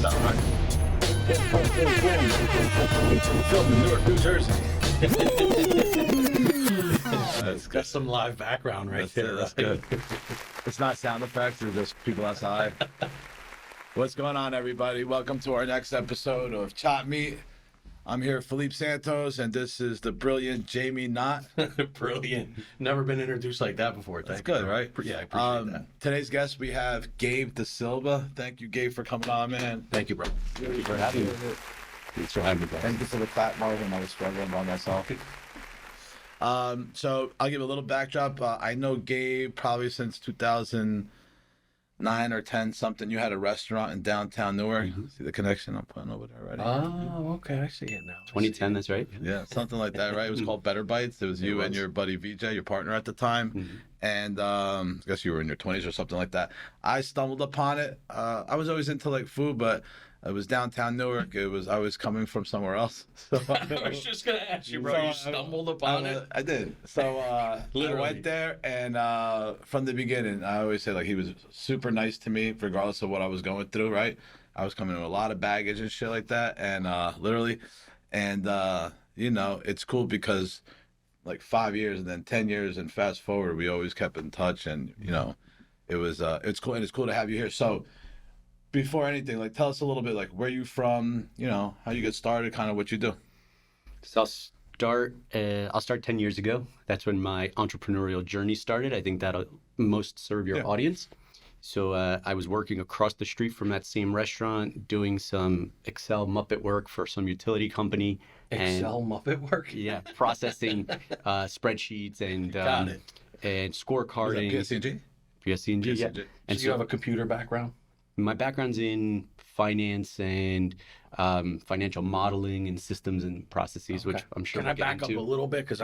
sound, right? Filmed in Newark, New Jersey. That's got some live background right there. That's good. It's not sound effects, it's just people outside. What's going on, everybody? Welcome to our next episode of Chop Meat. I'm here, Filippe Santos, and this is the brilliant Jamie Knott. Brilliant. Never been introduced like that before. That's good, right? Yeah, I appreciate that. Today's guest, we have Gabe DeSilva. Thank you, Gabe, for coming on, man. Thank you, bro. Thank you for having me. Thanks for having me, bro. Thank you for the fat Marvin. I was struggling by myself. So I'll give a little backdrop. I know Gabe probably since 2009 or 10 something. You had a restaurant in downtown Newark. Mm-hmm. See the connection I'm putting over there already? Oh, okay. I see it now. 2010, that's right. Yeah, something like that, right? It was called Better Bites. It was you and your buddy VJ, your partner at the time. Mm-hmm. And I guess you were in your 20s or something like that. I stumbled upon it. I was always into like food, but it was downtown Newark. I was coming from somewhere else. So I was just going to ask you, bro. You stumbled upon it? I did. So I went there, and from the beginning, I always say like he was super nice to me, regardless of what I was going through. Right? I was coming with a lot of baggage and shit like that, and literally, and you know, it's cool because like 5 years and then 10 years and fast forward, we always kept in touch, and you know, it's cool, and it's cool to have you here. So. Before anything, like tell us a little bit, like where you from, you know, how you get started, kind of what you do. So I'll start 10 years ago. That's when my entrepreneurial journey started. I think that'll most serve your audience. So I was working across the street from that same restaurant, doing some Excel Muppet work for some utility company. Excel Muppet work? Yeah, processing spreadsheets and scorecarding. PSCG? PSCG, yeah. And so you have a computer background? My background's in finance and financial modeling and systems and processes, which I'm sure Can I back up a little bit? Because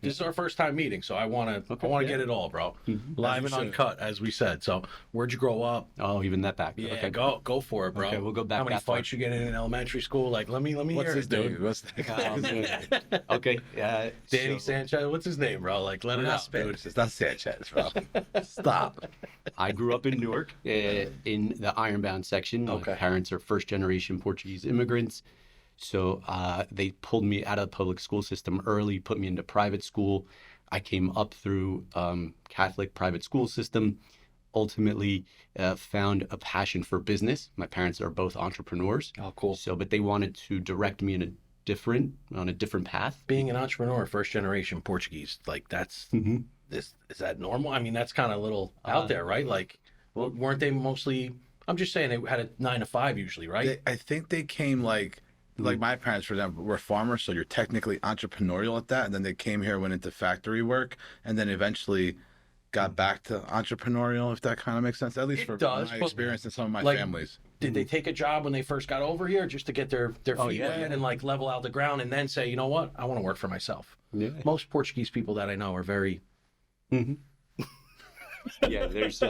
this is our first time meeting, so I want to get it all, bro. Mm-hmm. Live and uncut, as we said. So where'd you grow up? Oh, even that back. Yeah, okay. go for it, bro. Okay, we'll go back. How many that far. fights you get in elementary school? Like, let me What's hear his it, dude. name? What's the Okay. Danny Sanchez. What's his name, bro? Like, let it out, dude. It's not Sanchez, bro. Stop. I grew up in Newark, in the Ironbound section. Okay. My parents are first-generation Portuguese immigrants. So they pulled me out of the public school system early, put me into private school. I came up through Catholic private school system, ultimately found a passion for business. My parents are both entrepreneurs. Oh, cool. So, but they wanted to direct me on a different path. Being an entrepreneur, first generation Portuguese, like that's is that normal? I mean, that's kind of a little out there, right? Like, weren't they mostly? I'm just saying they had a 9 to 5 usually, right? I think they came like my parents, for example, were farmers, so you're technically entrepreneurial at that. And then they came here, went into factory work, and then eventually got back to entrepreneurial, if that kind of makes sense. At least for my experience and some of my families. Did they take a job when they first got over here just to get their feet wet and like level out the ground and then say, you know what, I want to work for myself? Yeah. Most Portuguese people that I know are very... Yeah, there's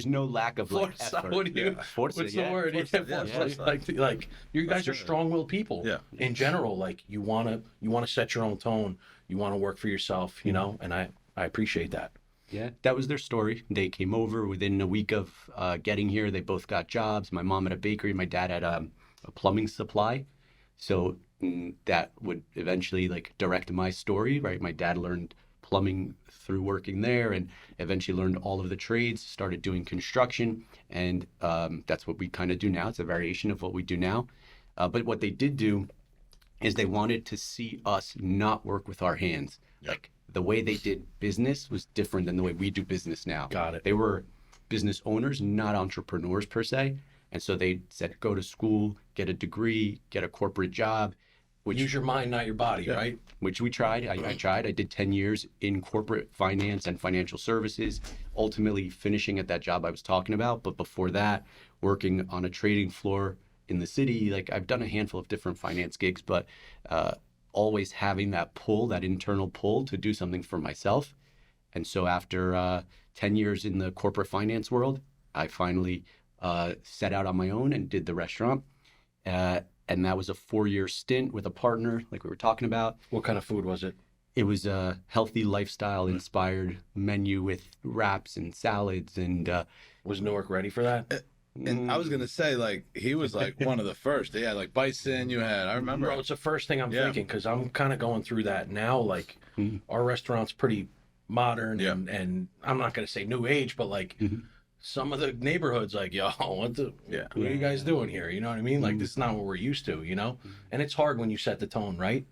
no lack of like effort. What's the word? Like you guys are strong-willed people. Yeah. In general, like you wanna set your own tone. You want to work for yourself, you know, and I appreciate that. Yeah, that was their story. They came over within a week of getting here. They both got jobs. My mom had a bakery. My dad had a plumbing supply. So that would eventually like direct my story, right? My dad learned plumbing through working there and eventually learned all of the trades, started doing construction. And that's what we kind of do now. It's a variation of what we do now. But what they did do is they wanted to see us not work with our hands. Yep. Like the way they did business was different than the way we do business now. Got it. They were business owners, not entrepreneurs per se. And so they said, go to school, get a degree, get a corporate job. Use your mind, not your body, right? Which we tried. I tried. I did 10 years in corporate finance and financial services, ultimately finishing at that job I was talking about. But before that, working on a trading floor in the city. Like I've done a handful of different finance gigs, but always having that pull, that internal pull to do something for myself. And so after 10 years in the corporate finance world, I finally set out on my own and did the restaurant. And that was a 4-year stint with a partner, like we were talking about. What kind of food was it? It was a healthy lifestyle inspired menu with wraps and salads. And was Newark ready for that? And I was gonna say, like, he was like one of the first. Yeah, like Bison, you had. I remember. Bro, it's the first thing I'm Yeah. thinking because I'm kind of going through that now. Like, our restaurant's pretty modern, Yeah. and I'm not gonna say new age, but like some of the neighborhoods, like, yo, what are you guys doing here? You know what I mean? Like, this is not what we're used to, you know. And it's hard when you set the tone, right?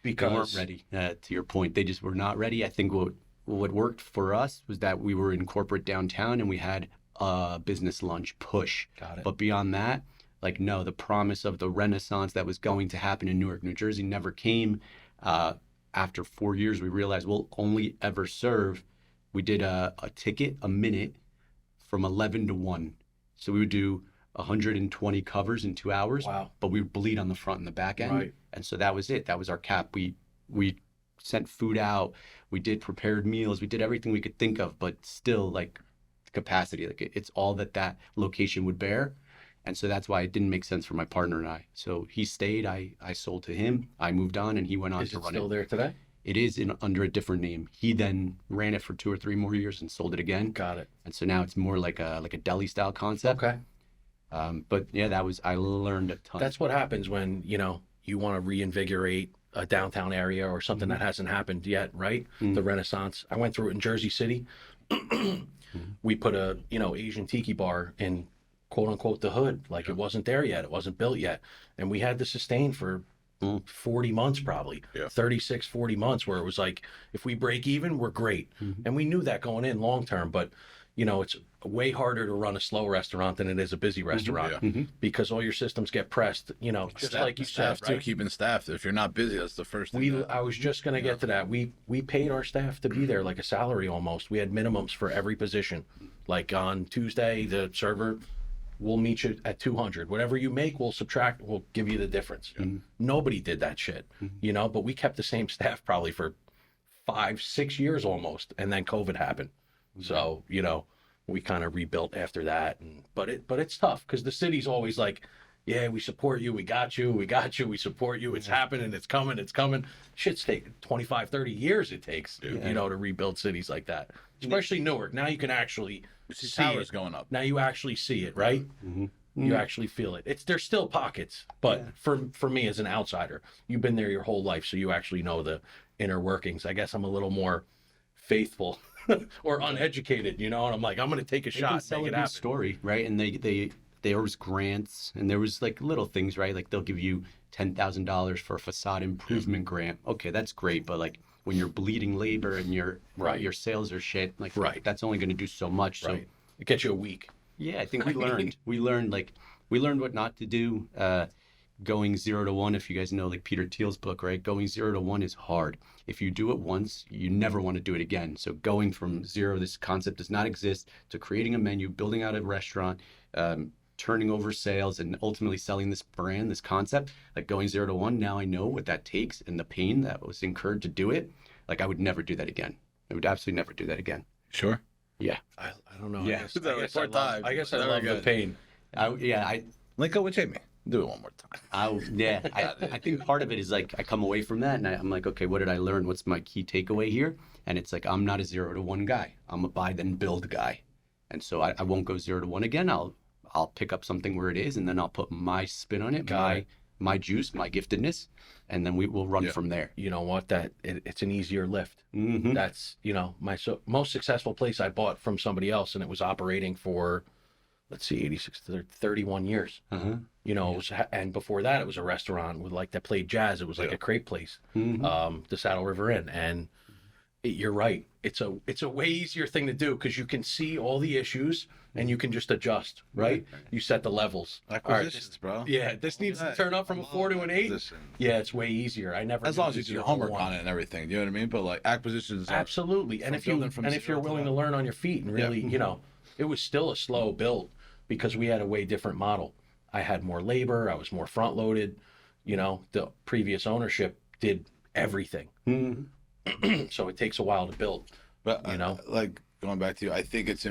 They Because weren't ready. To your point, they just were not ready. I think what worked for us was that we were in corporate downtown and we had a business lunch push. Got it. But beyond that, like, no, the promise of the renaissance that was going to happen in Newark, New Jersey never came. After 4 years, we realized we'll only ever serve. We did a ticket a minute from 11 to 1. So we would do 120 covers in 2 hours. Wow. But we would bleed on the front and the back end. Right. And so that was it. That was our cap. We sent food out. We did prepared meals. We did everything we could think of, but still, like, capacity, like, it's all that location would bear. And so that's why it didn't make sense for my partner and I. So he stayed. I sold to him. I moved on, and he went on is to it run still it. there today? It is under a different name. He then ran it for 2 or 3 more years and sold it again. Got it. And so now it's more like a deli style concept. Okay. But yeah, I learned a ton. That's what happens when, you know, you want to reinvigorate a downtown area or something that hasn't happened yet, right? The Renaissance. I went through it in Jersey City. We put a, you know, Asian tiki bar in quote unquote the hood. Like, it wasn't there yet. It wasn't built yet. And we had to sustain for 40 months probably. 36, 40 months, where it was like, if we break even, we're great. And we knew that going in long term, but you know, it's way harder to run a slow restaurant than it is a busy restaurant because all your systems get pressed, you know, just like you said, Staff too, right? keeping staff. If you're not busy, that's the first thing. I was just going to get to that. We paid our staff to be there like a salary almost. We had minimums for every position. Like on Tuesday, the server, we'll meet you at 200. Whatever you make, we'll subtract, we'll give you the difference. Nobody did that shit, you know, but we kept the same staff probably for 5-6 years almost. And then COVID happened. So, you know, we kind of rebuilt after that. But it's tough because the city's always like, yeah, we support you. We got you. We support you. It's happening. It's coming. Shit's taken 25, 30 years it takes, you know, to rebuild cities like that. Especially Newark. Now you can actually see towers it. going up. Now you actually see it, right? You actually feel it. There's still pockets, but for me as an outsider, you've been there your whole life, so you actually know the inner workings. I guess I'm a little more faithful or uneducated, you know, and I'm like, I'm going to take a shot, sell make a it good happen. story, right? And there was grants, and there was like little things, right? Like, they'll give you $10,000 for a facade improvement grant. Okay, that's great, but like, when you're bleeding labor and your sales are shit, like, that's only going to do so much. So it gets you a week. yeah, I think we learned what not to do. Going 0 to 1, if you guys know, like, Peter Thiel's book, right? Going 0 to 1 is hard. If you do it once, you never want to do it again. So going from zero, this concept does not exist, to creating a menu, building out a restaurant, turning over sales, and ultimately selling this brand, this concept, like, going 0 to 1, now I know what that takes and the pain that was incurred to do it. Like, I would never do that again. I would absolutely never do that again. Sure. Yeah. I don't know. Yeah. I guess I love the pain. I Link up with Jamie. Do it one more time. I think part of it is like, I come away from that and I'm like, okay, what did I learn? What's my key takeaway here? And it's like, I'm not a 0 to 1 guy. I'm a buy then build guy. And so I won't go 0 to 1 again. I'll pick up something where it is, and then I'll put my spin on it, my juice, my giftedness, and then we will run from there. You know what? It's an easier lift. That's, you know, my most successful place I bought from somebody else, and it was operating for, let's see, 31 years. You know, it was, and before that, it was a restaurant with that played jazz. It was like a crepe place, the Saddle River Inn. And you're right. It's a way easier thing to do because you can see all the issues and you can just adjust, right? You set the levels. Acquisitions, bro. Yeah, this needs to turn up from a 4 to an 8. Yeah, it's way easier. I never. As long as you do your homework on it and everything, you know what I mean? But like, acquisitions. Absolutely, and if you're willing to learn on your feet and really, you know, it was still a slow build because we had a way different model. I had more labor. I was more front loaded. You know, the previous ownership did everything. So it takes a while to build. But you know, like, going back to you, I think it's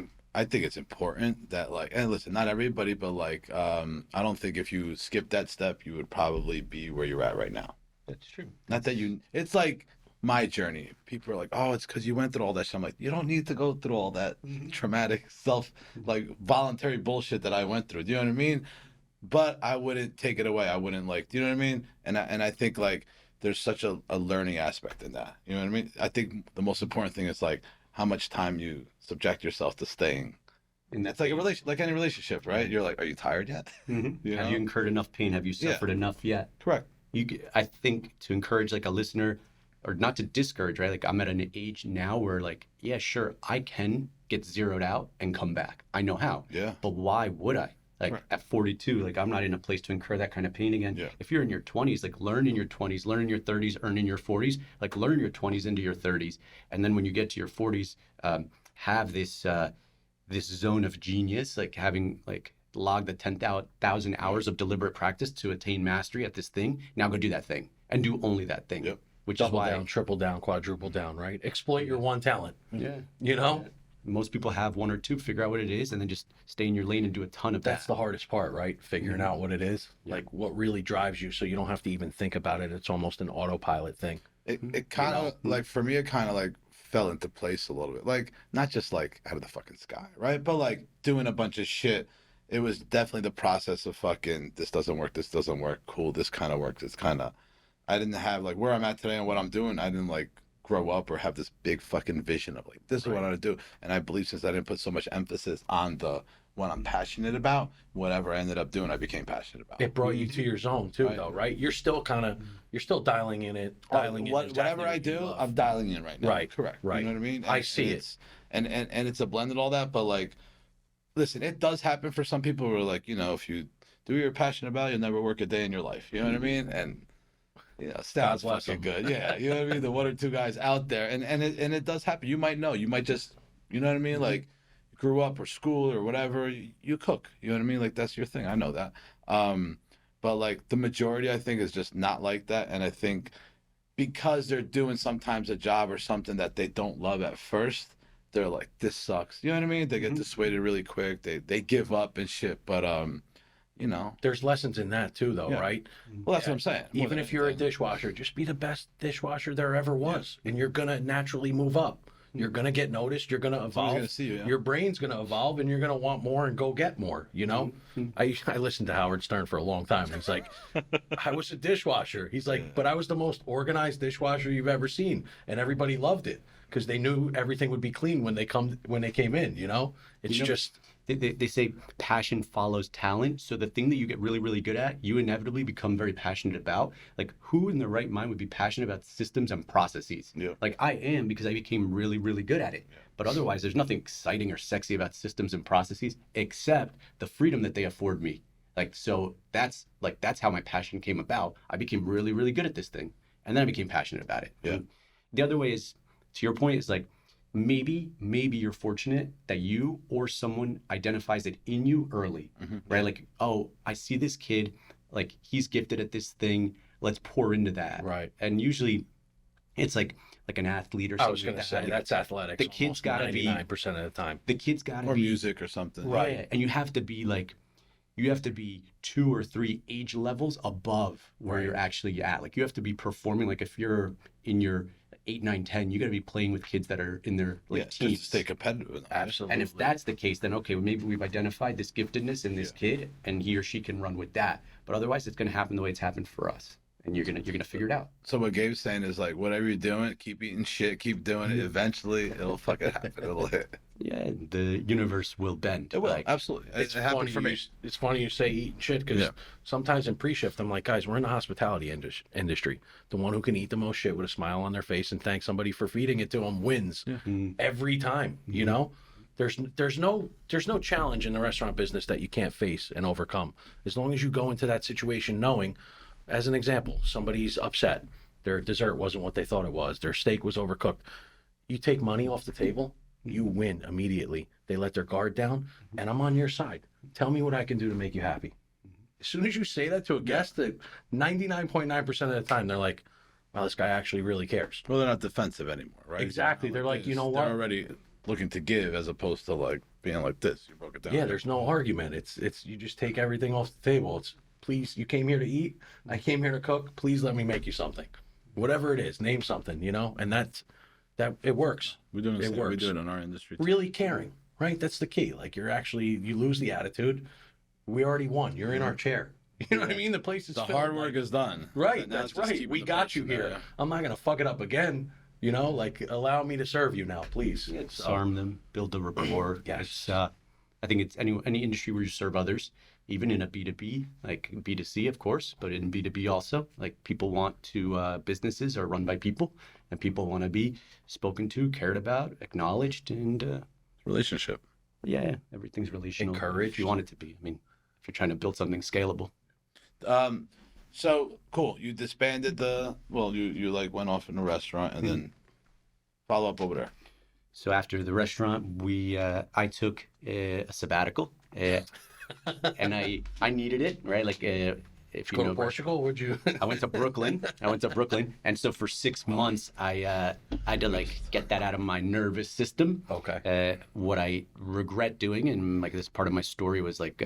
important that, like, and listen, not everybody, but like, I don't think if you skip that step, you would probably be where you're at right now. That's true. Not that it's like, my journey. People are like, oh, it's because you went through all that shit. I'm like, you don't need to go through all that traumatic like voluntary bullshit that I went through. Do you know what I mean? But I wouldn't take it away. I wouldn't like, do you know what I mean? And I think like there's such a learning aspect in that. You know what I mean? I think the most important thing is like how much time you subject yourself to staying. And that's like like any relationship, right? You're like, are you tired yet? Mm-hmm. You know? Have you incurred enough pain? Have you suffered enough yet? Correct. I think to encourage like a listener, or not to discourage, right? Like I'm at an age now where like, yeah, sure, I can get zeroed out and come back. I know how. Yeah. But why would I? Like Right. at 42, like I'm not in a place to incur that kind of pain again. Yeah. If you're in your 20s, like learn in your 20s, learn in your 30s, earn in your 40s, like learn your 20s into your 30s. And then when you get to your 40s, have this this zone of genius, like having like logged the 10,000 hours of deliberate practice to attain mastery at this thing. Now go do that thing and do only that thing. Yep. Which Double is why down, triple down, quadruple down, right? Exploit your one talent. yeah. You know, Most people have one or two, figure out what it is, and then just stay in your lane and do a ton of that's that. the hardest part, right? Figuring Mhm. out what it is, Yeah. like what really drives you, so you don't have to even think about it. It's almost an autopilot thing. It kind of like for me, it kind of like fell into place a little bit, like not just like out of the fucking sky, right? But like doing a bunch of shit. It was definitely the process of fucking this doesn't work, cool, this kind of works, it's kind of. I didn't have like where I'm at today and what I'm doing. I didn't like grow up or have this big fucking vision of like this is what I'm gonna do. And I believe since I didn't put so much emphasis on the what I'm passionate about, whatever I ended up doing, I became passionate about. It brought you to your zone too, Right. though, right? You're still you're still dialing in it, dialing in Whatever exactly I what you do, love. I'm dialing in right now. Right, Correct. right. You know what I mean? I see it. It's, and it's a blend of all that, but like, listen, it does happen for some people who are like, you know, if you do what you're passionate about, you'll never work a day in your life. You know what I mean? And you know, sounds bless fucking 'em. good. Yeah, you know what I mean? The one or two guys out there, and it does happen. You might know. You might just, you know what I mean? Like, grew up or school or whatever. You cook. You know what I mean? Like that's your thing. I know that. But like the majority, I think, is just not like that. And I think because they're doing sometimes a job or something that they don't love at first, they're like, this sucks. You know what I mean? They get dissuaded really quick. They give up and shit. But you know. There's lessons in that too, though, Yeah. right? Well, that's what I'm saying. More Even than if you're a anything. dishwasher, just be the best dishwasher there ever was, and you're gonna naturally move up. You're gonna get noticed. You're gonna Someone's evolve. gonna see you, yeah. Your brain's gonna evolve, and you're gonna want more and go get more. You know, I listened to Howard Stern for a long time. And he's like, I was a dishwasher. He's like, but I was the most organized dishwasher you've ever seen, and everybody loved it because they knew everything would be clean when they came in. You know, it's You know, just They say passion follows talent. So the thing that you get really, really good at, you inevitably become very passionate about. Like who in their right mind would be passionate about systems and processes? Yeah. Like I am because I became really, really good at it. But otherwise, there's nothing exciting or sexy about systems and processes except the freedom that they afford me. Like, so that's how my passion came about. I became really, really good at this thing. And then I became passionate about it. Yeah. And the other way is, to your point, is like, maybe you're fortunate that you or someone identifies it in you early, right? Like, oh, I see this kid, like he's gifted at this thing. Let's pour into that. Right. And usually it's like an athlete or something. I was gonna like say that. that's athletics. The kid's got to be 99% of the time. The kid's got to Or be music or something. Right. yeah, and you have to be like, you have to be 2 or 3 age levels above where Right. you're actually at. Like you have to be performing. Like if you're in your 8, 9, 10, you got to be playing with kids that are in their like Yeah, just teens. to stay competitive. Absolutely. And if that's the case, then okay, well, maybe we've identified this giftedness in this kid, and he or she can run with that. But otherwise, it's going to happen the way it's happened for us, and you're gonna figure it out. So what Gabe's saying is like, whatever you're doing, keep eating shit, keep doing it. Eventually, it'll fucking happen. It'll hit. Yeah, the universe will bend. It will, Like, absolutely. It's It happened funny. for me. It's funny you say eating shit because Yeah. sometimes in pre-shift I'm like, guys, we're in the hospitality industry. The one who can eat the most shit with a smile on their face and thank somebody for feeding it to them wins every time. You know, there's no challenge in the restaurant business that you can't face and overcome as long as you go into that situation knowing, as an example, somebody's upset, their dessert wasn't what they thought it was, their steak was overcooked. You take money off the table, you win immediately. They let their guard down, and I'm on your side. Tell me what I can do to make you happy. As soon as you say that to a guest, that 99.9% of the time, they're like, wow, this guy actually really cares. Well, they're not defensive anymore, right? Exactly. They're like, you know They're what? already looking to give as opposed to like being like this. You broke it down. Yeah, there's no argument. It's you just take everything off the table. It's please, you came here to eat. I came here to cook. Please let me make you something. whatever it is, name something, and that it works. We're doing It we works. do it in our industry too. Really caring, right? That's the key. Like you lose the attitude. We already won. You're in our chair. You know what I mean? The place is The filled. hard work is done. Right, And now that's it's just right. keeping We the got you person here. there. I'm not gonna fuck it up again. Like allow me to serve you now, please. Disarm them, build the rapport. Yes. It's, I think it's any industry where you serve others, even in a B2B, like B2C, of course, but in B2B also, like people want to, businesses are run by people, and people want to be spoken to, cared about, acknowledged, and Relationship. yeah, everything's relational. Encouraged. If you want it to be. I mean, if you're trying to build something scalable. So cool. You disbanded you like went off in a restaurant and then follow up over there. So after the restaurant, I took a sabbatical, and I needed it, right? Like if you Go know to Portugal, would you? I went to Brooklyn. And so for 6 months, I had to like get that out of my nervous system. Okay. What I regret doing, and like this part of my story was like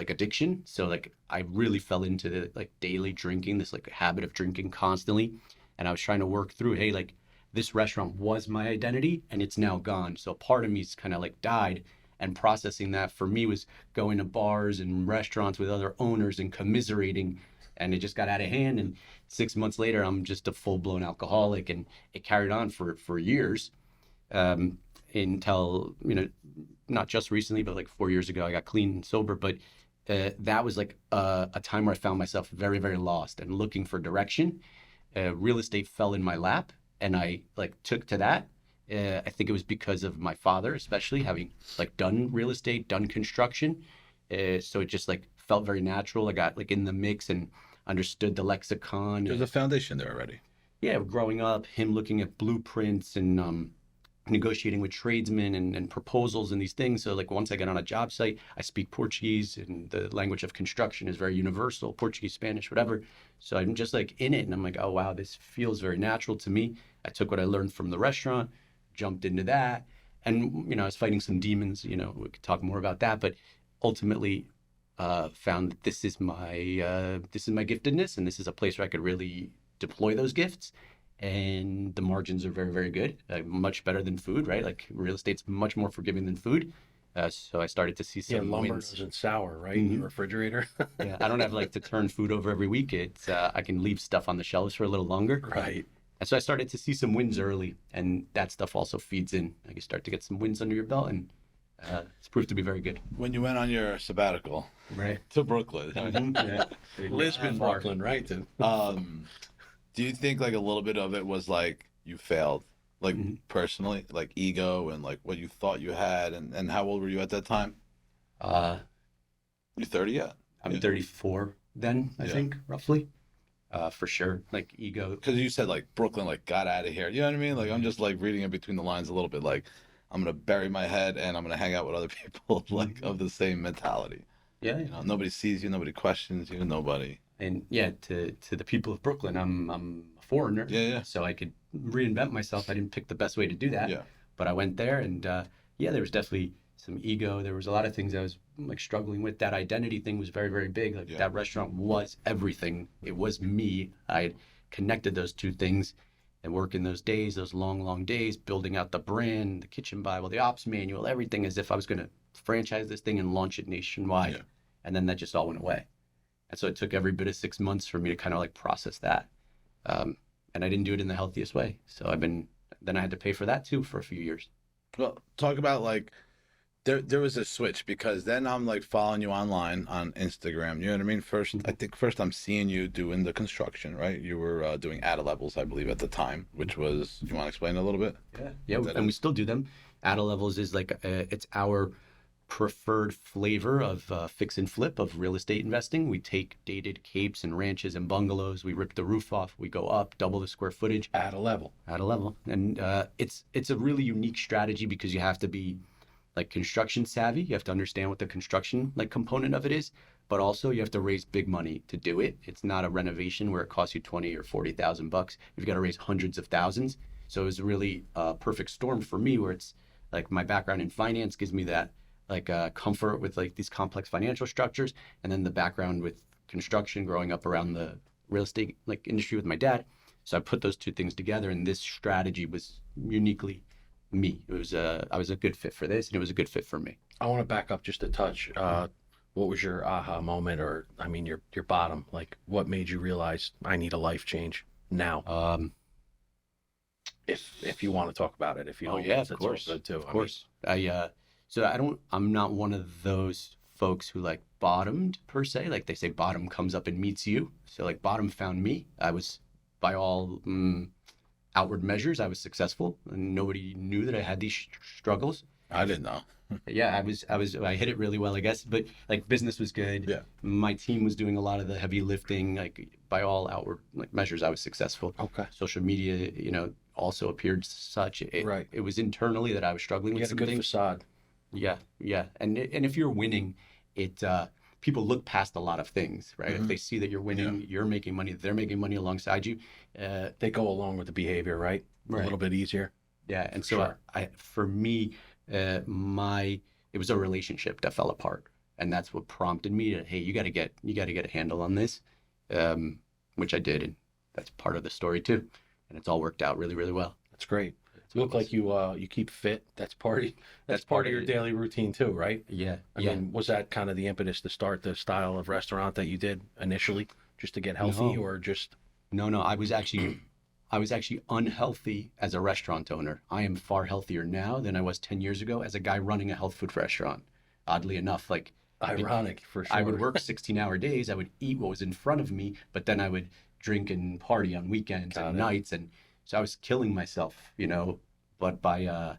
addiction. So like I really fell into the like daily drinking, this like habit of drinking constantly, and I was trying to work through, hey, like this restaurant was my identity, and it's now gone. So part of me's kind of like died. And processing that for me was going to bars and restaurants with other owners and commiserating, and it just got out of hand. And 6 months later, I'm just a full-blown alcoholic, and it carried on for years, until not just recently, but like 4 years ago, I got clean and sober. But that was like a time where I found myself very, very lost and looking for direction. Real estate fell in my lap, and I like took to that. I think it was because of my father, especially having like done real estate, done construction. So it just like felt very natural. I got like in the mix and understood the lexicon. There's a foundation there already. Yeah, growing up, him looking at blueprints and negotiating with tradesmen and proposals and these things. So like once I get on a job site, I speak Portuguese, and the language of construction is very universal, Portuguese, Spanish, whatever. So I'm just like in it, and I'm like, oh wow, this feels very natural to me. I took what I learned from the restaurant, jumped into that, and I was fighting some demons. We could talk more about that, but ultimately found that this is my giftedness, and this is a place where I could really deploy those gifts. And the margins are very, very good, much better than food, right? Like real estate's much more forgiving than food. So I started to see some lumber wins. doesn't sour, right? In the refrigerator. Yeah, I don't have like to turn food over every week. It's I can leave stuff on the shelves for a little longer. Right. And so I started to see some wins early, and that stuff also feeds in. Like you start to get some wins under your belt, and it's proved to be very good. When you went on your sabbatical Right. to Brooklyn, Yeah. Lisbon, Brooklyn, right? do you think like a little bit of it was like you failed, like personally, like ego and like what you thought you had, and how old were you at that time? You 30 yet? I'm 34 then, I think, roughly. For sure, like ego. Because you said like Brooklyn, like got out of here. You know what I mean? Like I'm just like reading in between the lines a little bit. Like I'm gonna bury my head and I'm gonna hang out with other people like of the same mentality. Yeah. Nobody sees you, nobody questions you, nobody. And yeah, to the people of Brooklyn, I'm a foreigner. Yeah. So I could reinvent myself. I didn't pick the best way to do that. Yeah. But I went there, and there was definitely some ego. There was a lot of things I was like struggling with. That identity thing was very, very big. Like that restaurant was everything. It was me. I had connected those two things, and working those days, those long, long days, building out the brand, the kitchen Bible, the ops manual, everything as if I was going to franchise this thing and launch it nationwide. Yeah. And then that just all went away. And so it took every bit of 6 months for me to kind of like process that. And I didn't do it in the healthiest way. So then I had to pay for that too for a few years. Well, talk about like, there was a switch, because then I'm like following you online on Instagram. You know what I mean? I think first I'm seeing you doing the construction, right? You were doing ADA levels, I believe, at the time, which was, you want to explain a little bit? Yeah, and we still do them. ADA levels is like, it's our preferred flavor of fix and flip of real estate investing. We take dated capes and ranches and bungalows. We rip the roof off. We go up, double the square footage. At a level. And it's a really unique strategy because you have to be like construction savvy. You have to understand what the construction like component of it is, but also you have to raise big money to do it. It's not a renovation where it costs you 20 or 40,000 bucks. You've got to raise hundreds of thousands. So it was really a perfect storm for me, where it's like my background in finance gives me that like comfort with like these complex financial structures, and then the background with construction, growing up around the real estate like industry with my dad. So I put those two things together, and this strategy was uniquely me. It was I was a good fit for this, and it was a good fit for me. I want to back up just a touch. What was your aha moment, or I mean, your bottom? Like, what made you realize I need a life change now? If you want to talk about it, if you don't, of course, good too. Of course. I'm not one of those folks who like bottomed per se. Like they say, bottom comes up and meets you. So like bottom found me. I was, by all outward measures, I was successful, and nobody knew that I had these struggles. I didn't know. Yeah, I hit it really well, I guess. But like business was good. Yeah. My team was doing a lot of the heavy lifting. Like by all outward like measures, I was successful. Okay. Social media, also appeared such. Right. It was internally that I was struggling You with had a some good things. facade. Yeah. And if you're winning, it people look past a lot of things, right? If they see that you're winning, you're making money, they're making money alongside you. They go along with the behavior, right? A little bit easier. Yeah. And so Sure. for me, it was a relationship that fell apart, and that's what prompted me to, hey, you got to get a handle on this, which I did, and that's part of the story too, and it's all worked out really, really well. That's great. You look like you keep fit. That's part of your daily routine too, right? Yeah. I mean, was that kind of the impetus to start the style of restaurant that you did initially, just to get healthy, or just? No, I was actually unhealthy as a restaurant owner. I am far healthier now than I was 10 years ago as a guy running a health food restaurant. Oddly enough, like Ironic, for sure. I would work 16-hour days. I would eat what was in front of me, but then I would drink and party on weekends and nights, and so I was killing myself, But by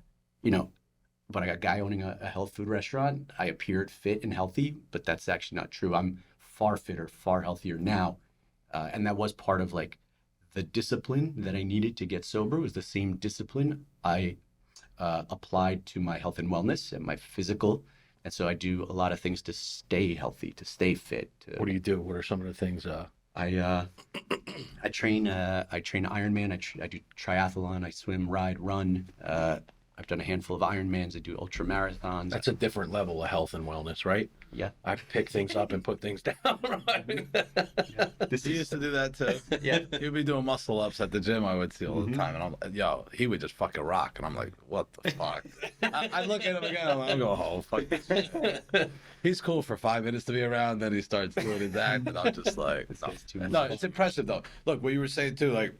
but I got a guy owning a health food restaurant, I appeared fit and healthy, but that's actually not true. I'm far fitter, far healthier now, and that was part of like the discipline that I needed to get sober. Was the same discipline I applied to my health and wellness and my physical. And so I do a lot of things to stay healthy, to stay fit. What do you do? What are some of the things? I train Ironman. I do triathlon. I swim, ride, run. I've done a handful of Ironmans. I do ultra marathons. That's a different level of health and wellness, right? Yeah. I pick things up and put things down. Right? He used to do that too. Yeah. He'd be doing muscle ups at the gym. I would see all the time, and he would just fucking rock, and I'm like, what the fuck? I look at him again. I go, oh fuck. He's cool for 5 minutes to be around. Then he starts doing his act, and I'm just like, no, it's impressive though. Look, what you were saying too, like.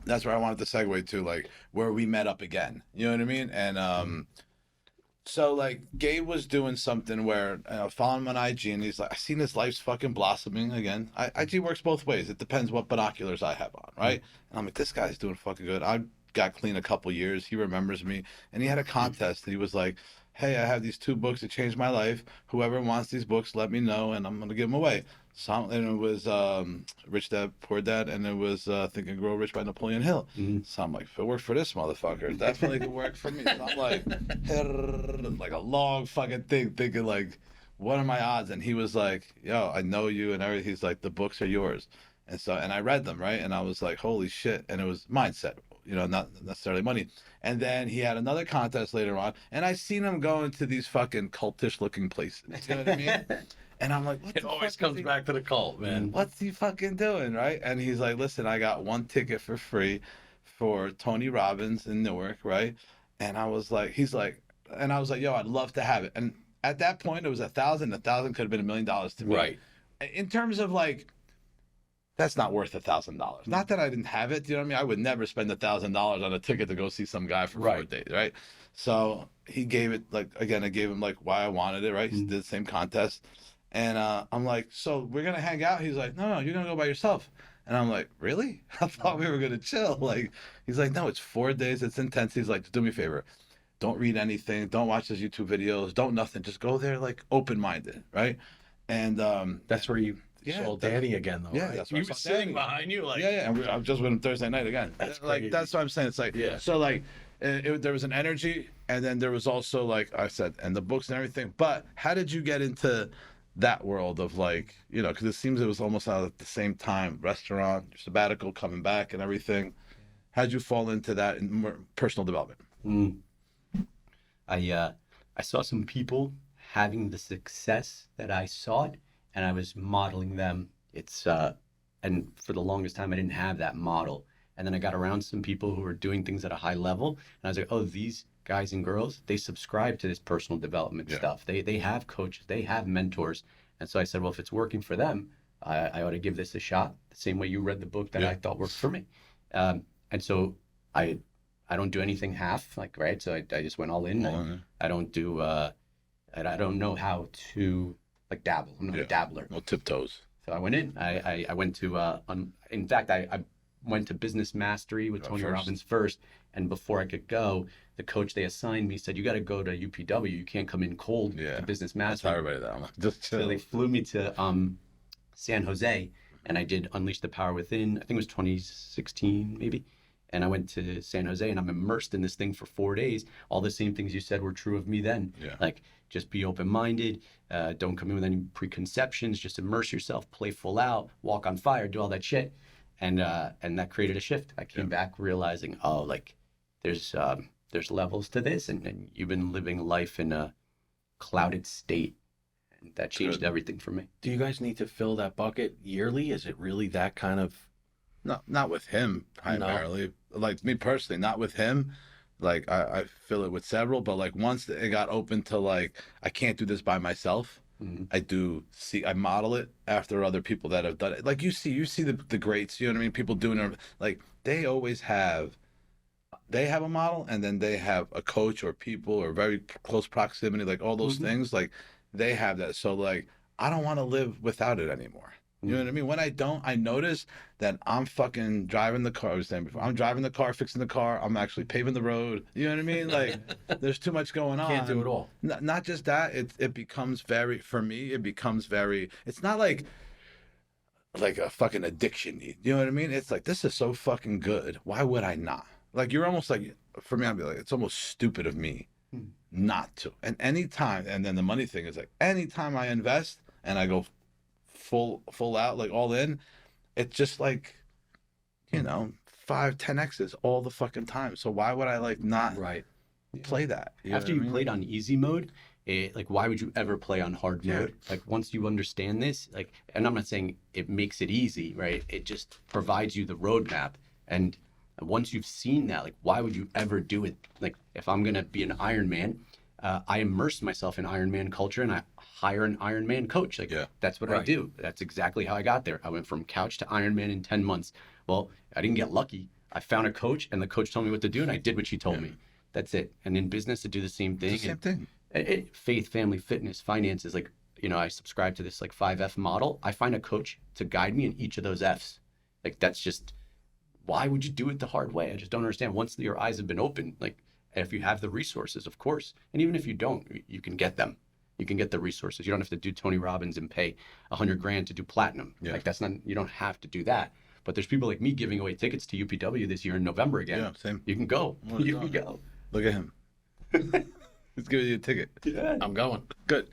That's where I wanted to segue to, like, where we met up again. You know what I mean? And so, like, Gabe was doing something where, following him on IG, and he's like, I seen his life's fucking blossoming again. IG works both ways. It depends what binoculars I have on, right? And I'm like, this guy's doing fucking good. I got clean a couple years. He remembers me. And he had a contest, and he was like, hey, I have these 2 books that changed my life. Whoever wants these books, let me know, and I'm going to give them away. And it was Rich Dad, Poor Dad, and it was Think and Grow Rich by Napoleon Hill. So I'm like, if it worked for this motherfucker, it definitely could work for me. So I'm like a long fucking thing, thinking like, what are my odds? And he was like, yo, I know you and everything. He's like, the books are yours. And I read them, right? And I was like, holy shit. And it was mindset, not necessarily money. And then he had another contest later on, and I seen him going to these fucking cultish looking places. You know what I mean? And I'm like, what It always comes back to the cult, man. What's he fucking doing, right? And he's like, listen, I got 1 ticket for free for Tony Robbins in Newark, right? And I was like, I was like, yo, I'd love to have it. And at that point, it was $1,000. $1,000 could have been $1 million to me. Right. In terms of like, that's not worth $1,000. Not that I didn't have it, you know what I mean? I would never spend $1,000 on a ticket to go see some guy for 4 days, right? So he gave it, like, again, I gave him like why I wanted it, right? He did the same contest. And I'm like, so we're going to hang out? He's like, no, you're going to go by yourself. And I'm like, really? I thought we were going to chill. Like, he's like, no, it's 4 days. It's intense. He's like, just do me a favor. Don't read anything. Don't watch his YouTube videos. Don't nothing. Just go there like open-minded, right? And that's where you saw Danny again, though. Yeah, right? that's he where was sitting behind you, like. Yeah. And I was just with him Thursday night again. That's like crazy. that's what I'm saying. It's like, so like, there was an energy, and then there was also, like I said, and the books and everything. But how did you get into that world of, like, because it seems it was almost out at the same time, restaurant, your sabbatical, coming back and everything. How'd you fall into that in more personal development? I saw some people having the success that I sought, and I was modeling them. And for the longest time, I didn't have that model. And then I got around some people who were doing things at a high level. And I was like, oh, these guys and girls, they subscribe to this personal development stuff. They have coaches, they have mentors. And so I said, well, if it's working for them, I ought to give this a shot. The same way you read the book that I thought worked for me. And so I don't do anything half, like, right? So I just went all in. I don't do, I don't know how to like dabble. I'm not a dabbler. No tiptoes. So I went in. I went to, in fact, I went to Business Mastery with Tony Robbins first. And before I could go, the coach they assigned me said, you got to go to UPW. You can't come in cold to Business Mastery. That's everybody that. Just chill. So they flew me to San Jose, and I did Unleash the Power Within. I think it was 2016, maybe. And I went to San Jose, and I'm immersed in this thing for 4 days. All the same things you said were true of me then. Like, just be open-minded. Don't come in with any preconceptions. Just immerse yourself, play full out, walk on fire, do all that shit. And that created a shift. I came back realizing, oh, like, there's levels to this, and you've been living life in a clouded state. And that changed everything for me. Do you guys need to fill that bucket yearly? Is it really that kind of... No, not with him primarily. No. Like me personally, not with him. Like I fill it with several, but like once it got open to like, I can't do this by myself. I model it after other people that have done it. Like you see the greats, you know what I mean? People doing it, like they always have, they have a model, and then they have a coach or people or very close proximity, like all those things, like they have that. So like, I don't want to live without it anymore. You know what I mean? When I don't, I notice that I'm fucking driving the car. I was saying before, I'm driving the car, fixing the car. I'm actually paving the road. You know what I mean? Like, there's too much going on. Can't do it all. Not just that. It becomes very, for me, it becomes very, it's not like a fucking addiction. You know what I mean? It's like, this is so fucking good. Why would I not? Like, you're almost like, for me, I'd be like, it's almost stupid of me not to. And anytime, and then the money thing is like, anytime I invest and I go full out, like all in, it's just like, you know, 5-10x's all the fucking time. So why would I like not play that? After you played on easy mode, like why would you ever play on hard mode? Like once you understand this, like, and I'm not saying it makes it easy, right? It just provides you the roadmap. And once you've seen that, like why would you ever do it? Like if I'm gonna be an Ironman, I immerse myself in Ironman culture, and I hire an Ironman coach. Like that's what I do. That's exactly how I got there. I went from couch to Ironman in 10 months. Well, I didn't get lucky. I found a coach, and the coach told me what to do, and I did what she told me. That's it. And in business, to do the same thing. Same thing. Faith, family, fitness, finances. Like, you know, I subscribe to this like 5F model. I find a coach to guide me in each of those Fs. Like that's just, why would you do it the hard way? I just don't understand. Once your eyes have been opened, like, if you have the resources, of course. And even if you don't, you can get them. You can get the resources. You don't have to do Tony Robbins and pay $100,000 to do platinum. Like that's not, you don't have to do that. But there's people like me giving away tickets to UPW this year in November again. Yeah, same. You can go. You can go. Look at him. He's giving you a ticket. Yeah. I'm going. Good.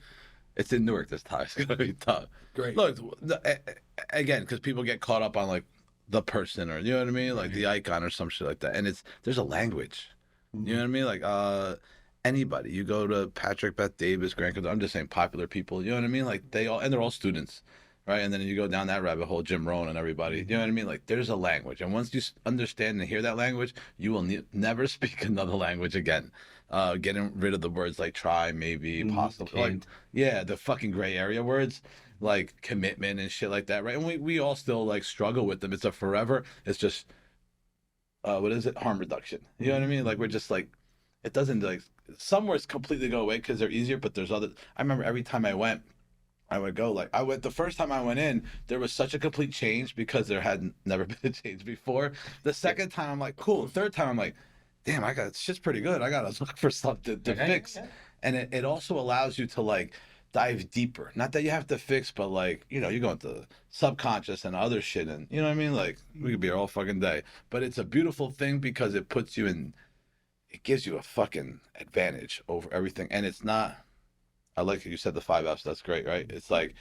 It's in Newark this time. It's going to be tough. Great. Look, again, because people get caught up on like the person or, you know what I mean? Like the icon or some shit like that. And there's a language. You know what I mean? Like anybody, you go to Patrick, Beth Davis, Grant, I'm just saying popular people, you know what I mean? Like they're all students, right? And then you go down that rabbit hole, Jim Rohn and everybody, you know what I mean? Like there's a language. And once you understand and hear that language, you will never speak another language again. Getting rid of the words like try, maybe, possible. Like, the fucking gray area words, like commitment and shit like that, right? And we all still like struggle with them. It's a forever, it's just, what is it? Harm reduction. You know what I mean? Like we're just like, it doesn't like, some words completely go away because they're easier, but there's other. I remember every time I went, I would go like, the first time I went in, there was such a complete change because there had never been a change before. The second time I'm like, cool. The third time I'm like, damn, shit's pretty good. I got to look for something to fix. And it also allows you to like dive deeper. Not that you have to fix, but like, you know, you go into subconscious and other shit, and you know what I mean? Like we could be here all fucking day. But it's a beautiful thing because it puts you in, it gives you a fucking advantage over everything. And it's not, I like you said the 5 Fs, that's great, right? It's like,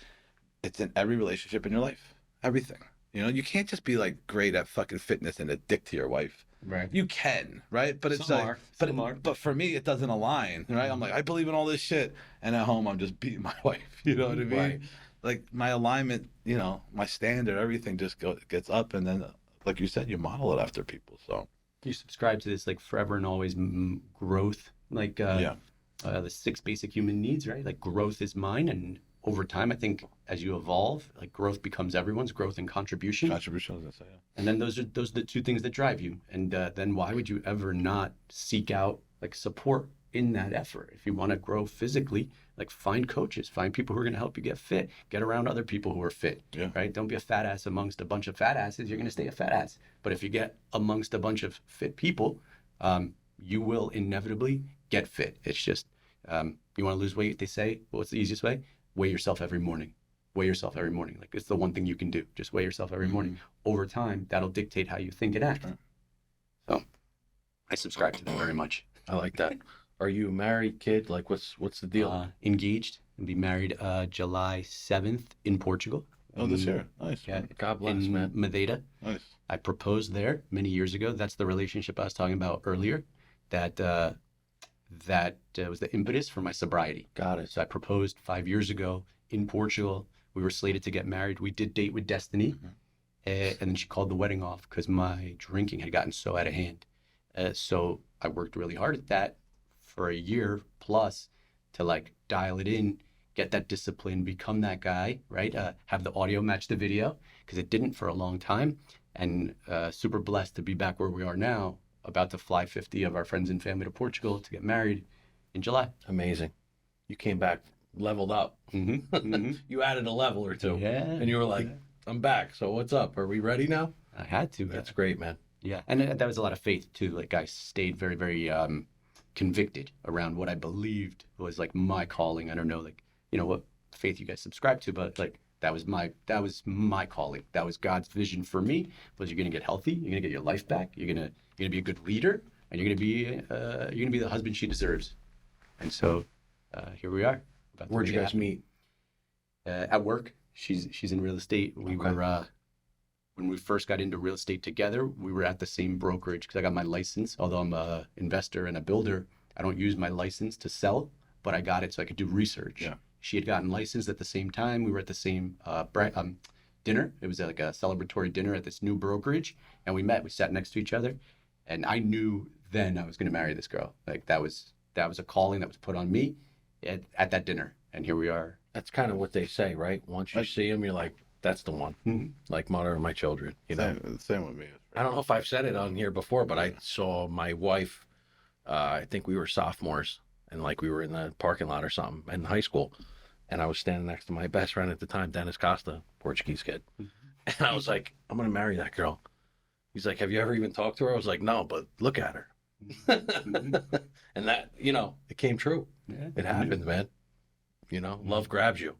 it's in every relationship in your life. Everything. You know, you can't just be like great at fucking fitness and a dick to your wife. Right. You can, right? But it's but for me, it doesn't align, right? I'm like, I believe in all this shit, and at home, I'm just beating my wife. You know what I mean? Right. Like my alignment, you know, my standard, everything just gets up, and then like you said, you model it after people. So You subscribe to this like forever and always growth, like the 6 basic human needs, right? Like growth is mine, and over time, I think as you evolve, like growth becomes everyone's, growth and contribution. contribution, I was gonna say. Yeah. And then those are the 2 things that drive you. And then why would you ever not seek out like support in that effort? If you want to grow physically, like find coaches, find people who are going to help you get fit, get around other people who are fit, right? Don't be a fat ass amongst a bunch of fat asses. You're going to stay a fat ass. But if you get amongst a bunch of fit people, you will inevitably get fit. It's just, you want to lose weight, they say, what's the easiest way? Weigh yourself every morning. Weigh yourself every morning. Like it's the one thing you can do. Just weigh yourself every morning. Over time, that'll dictate how you think and act. So I subscribe to that very much. I like that. Are you a married, kid? Like what's the deal? Engaged and be married July 7th in Portugal. Oh, this year. Nice. Yeah, God bless, in man. Madeira. Nice. I proposed there many years ago. That's the relationship I was talking about earlier. That was the impetus for my sobriety. Got it. So I proposed 5 years ago in Portugal. We were slated to get married. We did date with destiny. And then she called the wedding off because my drinking had gotten so out of hand. So I worked really hard at that for a year plus to like dial it in, get that discipline, become that guy, right? Have the audio match the video because it didn't for a long time. And super blessed to be back where we are now, about to fly 50 of our friends and family to Portugal to get married in July. Amazing. You came back leveled up. You added a level or 2. Yeah. And you were like, I'm back. So what's up? Are we ready now? I had to. That's great, man. Yeah. And that was a lot of faith too. Like I stayed very, very convicted around what I believed was like my calling. I don't know, like, you know, what faith you guys subscribe to, but like that was my calling. That was God's vision for me. Was you're gonna get healthy, you're gonna get your life back, you're gonna be a good leader, and you're gonna be the husband she deserves. And so here we are. Where'd you guys meet? At work. She's in real estate. We were when we first got into real estate together, we were at the same brokerage because I got my license. Although I'm a investor and a builder, I don't use my license to sell, but I got it so I could do research. Yeah. She had gotten licensed at the same time. We were at the same dinner. It was like a celebratory dinner at this new brokerage, and we met. We sat next to each other, and I knew then I was going to marry this girl. Like that was a calling that was put on me at that dinner, and here we are. That's kind of what they say, right? Once you see them, you're like, that's the one. Like mother of my children, you know? Same with me. I don't know if I've said it on here before, but I saw my wife, I think we were sophomores, and like we were in the parking lot or something in high school. And I was standing next to my best friend at the time, Dennis Costa, Portuguese kid. And I was like, I'm going to marry that girl. He's like, have you ever even talked to her? I was like, no, but look at her. And that, you know, it came true. Yeah. It happens, man. You know, love grabs you,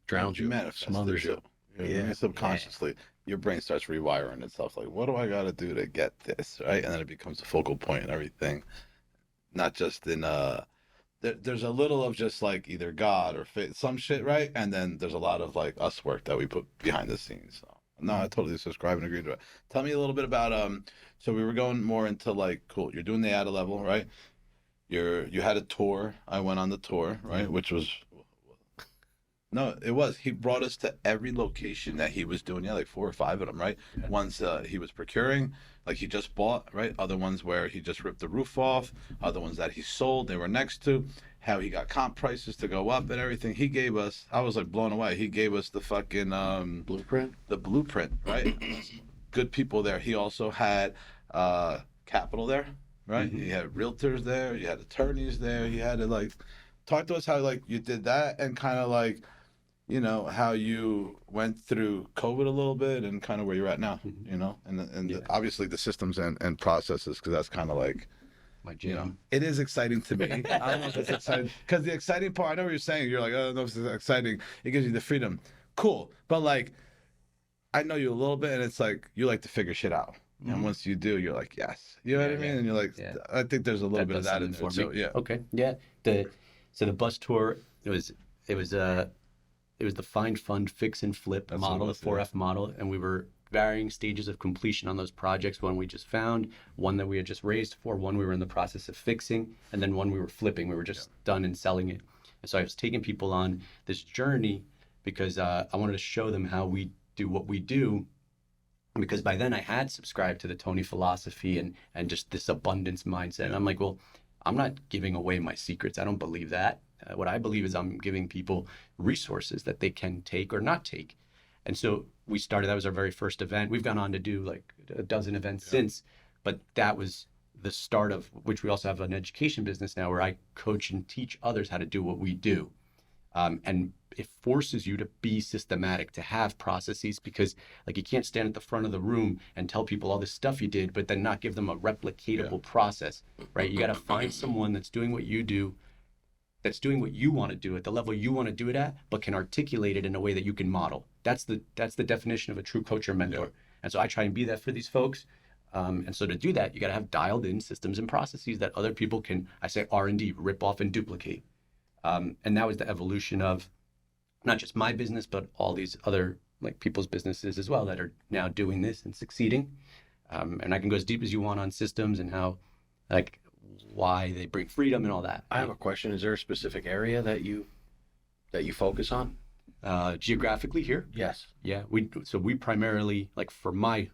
drowns you, smothers you. Yeah, subconsciously, your brain starts rewiring itself. Like, what do I got to do to get this, right? And then it becomes a focal point and everything. Not just in there's a little of just like either God or fate, some shit, right? And then there's a lot of like us work that we put behind the scenes. So no, I totally subscribe and agree to it. Tell me a little bit about so we were going more into like, cool, you're doing the ADA level, right? You had a tour. I went on the tour, right? Which was no, it was. He brought us to every location that he was doing. Yeah, like 4 or 5 of them, right? Yeah. Ones he was procuring, like he just bought, right? Other ones where he just ripped the roof off. Other ones that he sold, they were next to. How he got comp prices to go up and everything. He gave us, I was like blown away. He gave us the fucking blueprint. The blueprint, right? Good people there. He also had capital there, right? He had realtors there. He had attorneys there. He had to like talk to us how like you did that and kind of like, you know, how you went through COVID a little bit and kind of where you're at now, you know, and obviously the systems and processes, because that's kind of like my jam. You know, it is exciting to me. I don't know if it's exciting, because the exciting part, I know what you're saying. You're like, I don't know if it's exciting. It gives you the freedom. Cool. But like, I know you a little bit, and it's like, you like to figure shit out. And once you do, you're like, yes. You know what I mean? And you're like, I think there's a little bit of that in there too. Yeah. Okay. Yeah. So the bus tour, it was the find, fund, fix, and flip model, the 4F model, and we were varying stages of completion on those projects. One we just found, one that we had just raised for, one we were in the process of fixing, and then one we were flipping. We were just done and selling it. And so I was taking people on this journey because I wanted to show them how we do what we do because by then I had subscribed to the Tony philosophy and just this abundance mindset. And I'm like, well, I'm not giving away my secrets. I don't believe that. What I believe is I'm giving people resources that they can take or not take. And so we started, that was our very first event. We've gone on to do like a dozen events since, but that was the start of which. We also have an education business now where I coach and teach others how to do what we do. And it forces you to be systematic, to have processes, because like you can't stand at the front of the room and tell people all this stuff you did, but then not give them a replicatable process, right? You got to find someone that's doing what you do, that's doing what you want to do at the level you want to do it at, but can articulate it in a way that you can model. That's the definition of a true coach or mentor. Yeah. And so I try and be that for these folks. And so to do that, you got to have dialed in systems and processes that other people can, I say R&D, rip off and duplicate. And that was the evolution of not just my business, but all these other like people's businesses as well that are now doing this and succeeding. And I can go as deep as you want on systems and how, like, why they bring freedom and all that. I have a question. Is there a specific area that you focus on? Geographically here? Yes. Yeah. We primarily, like for my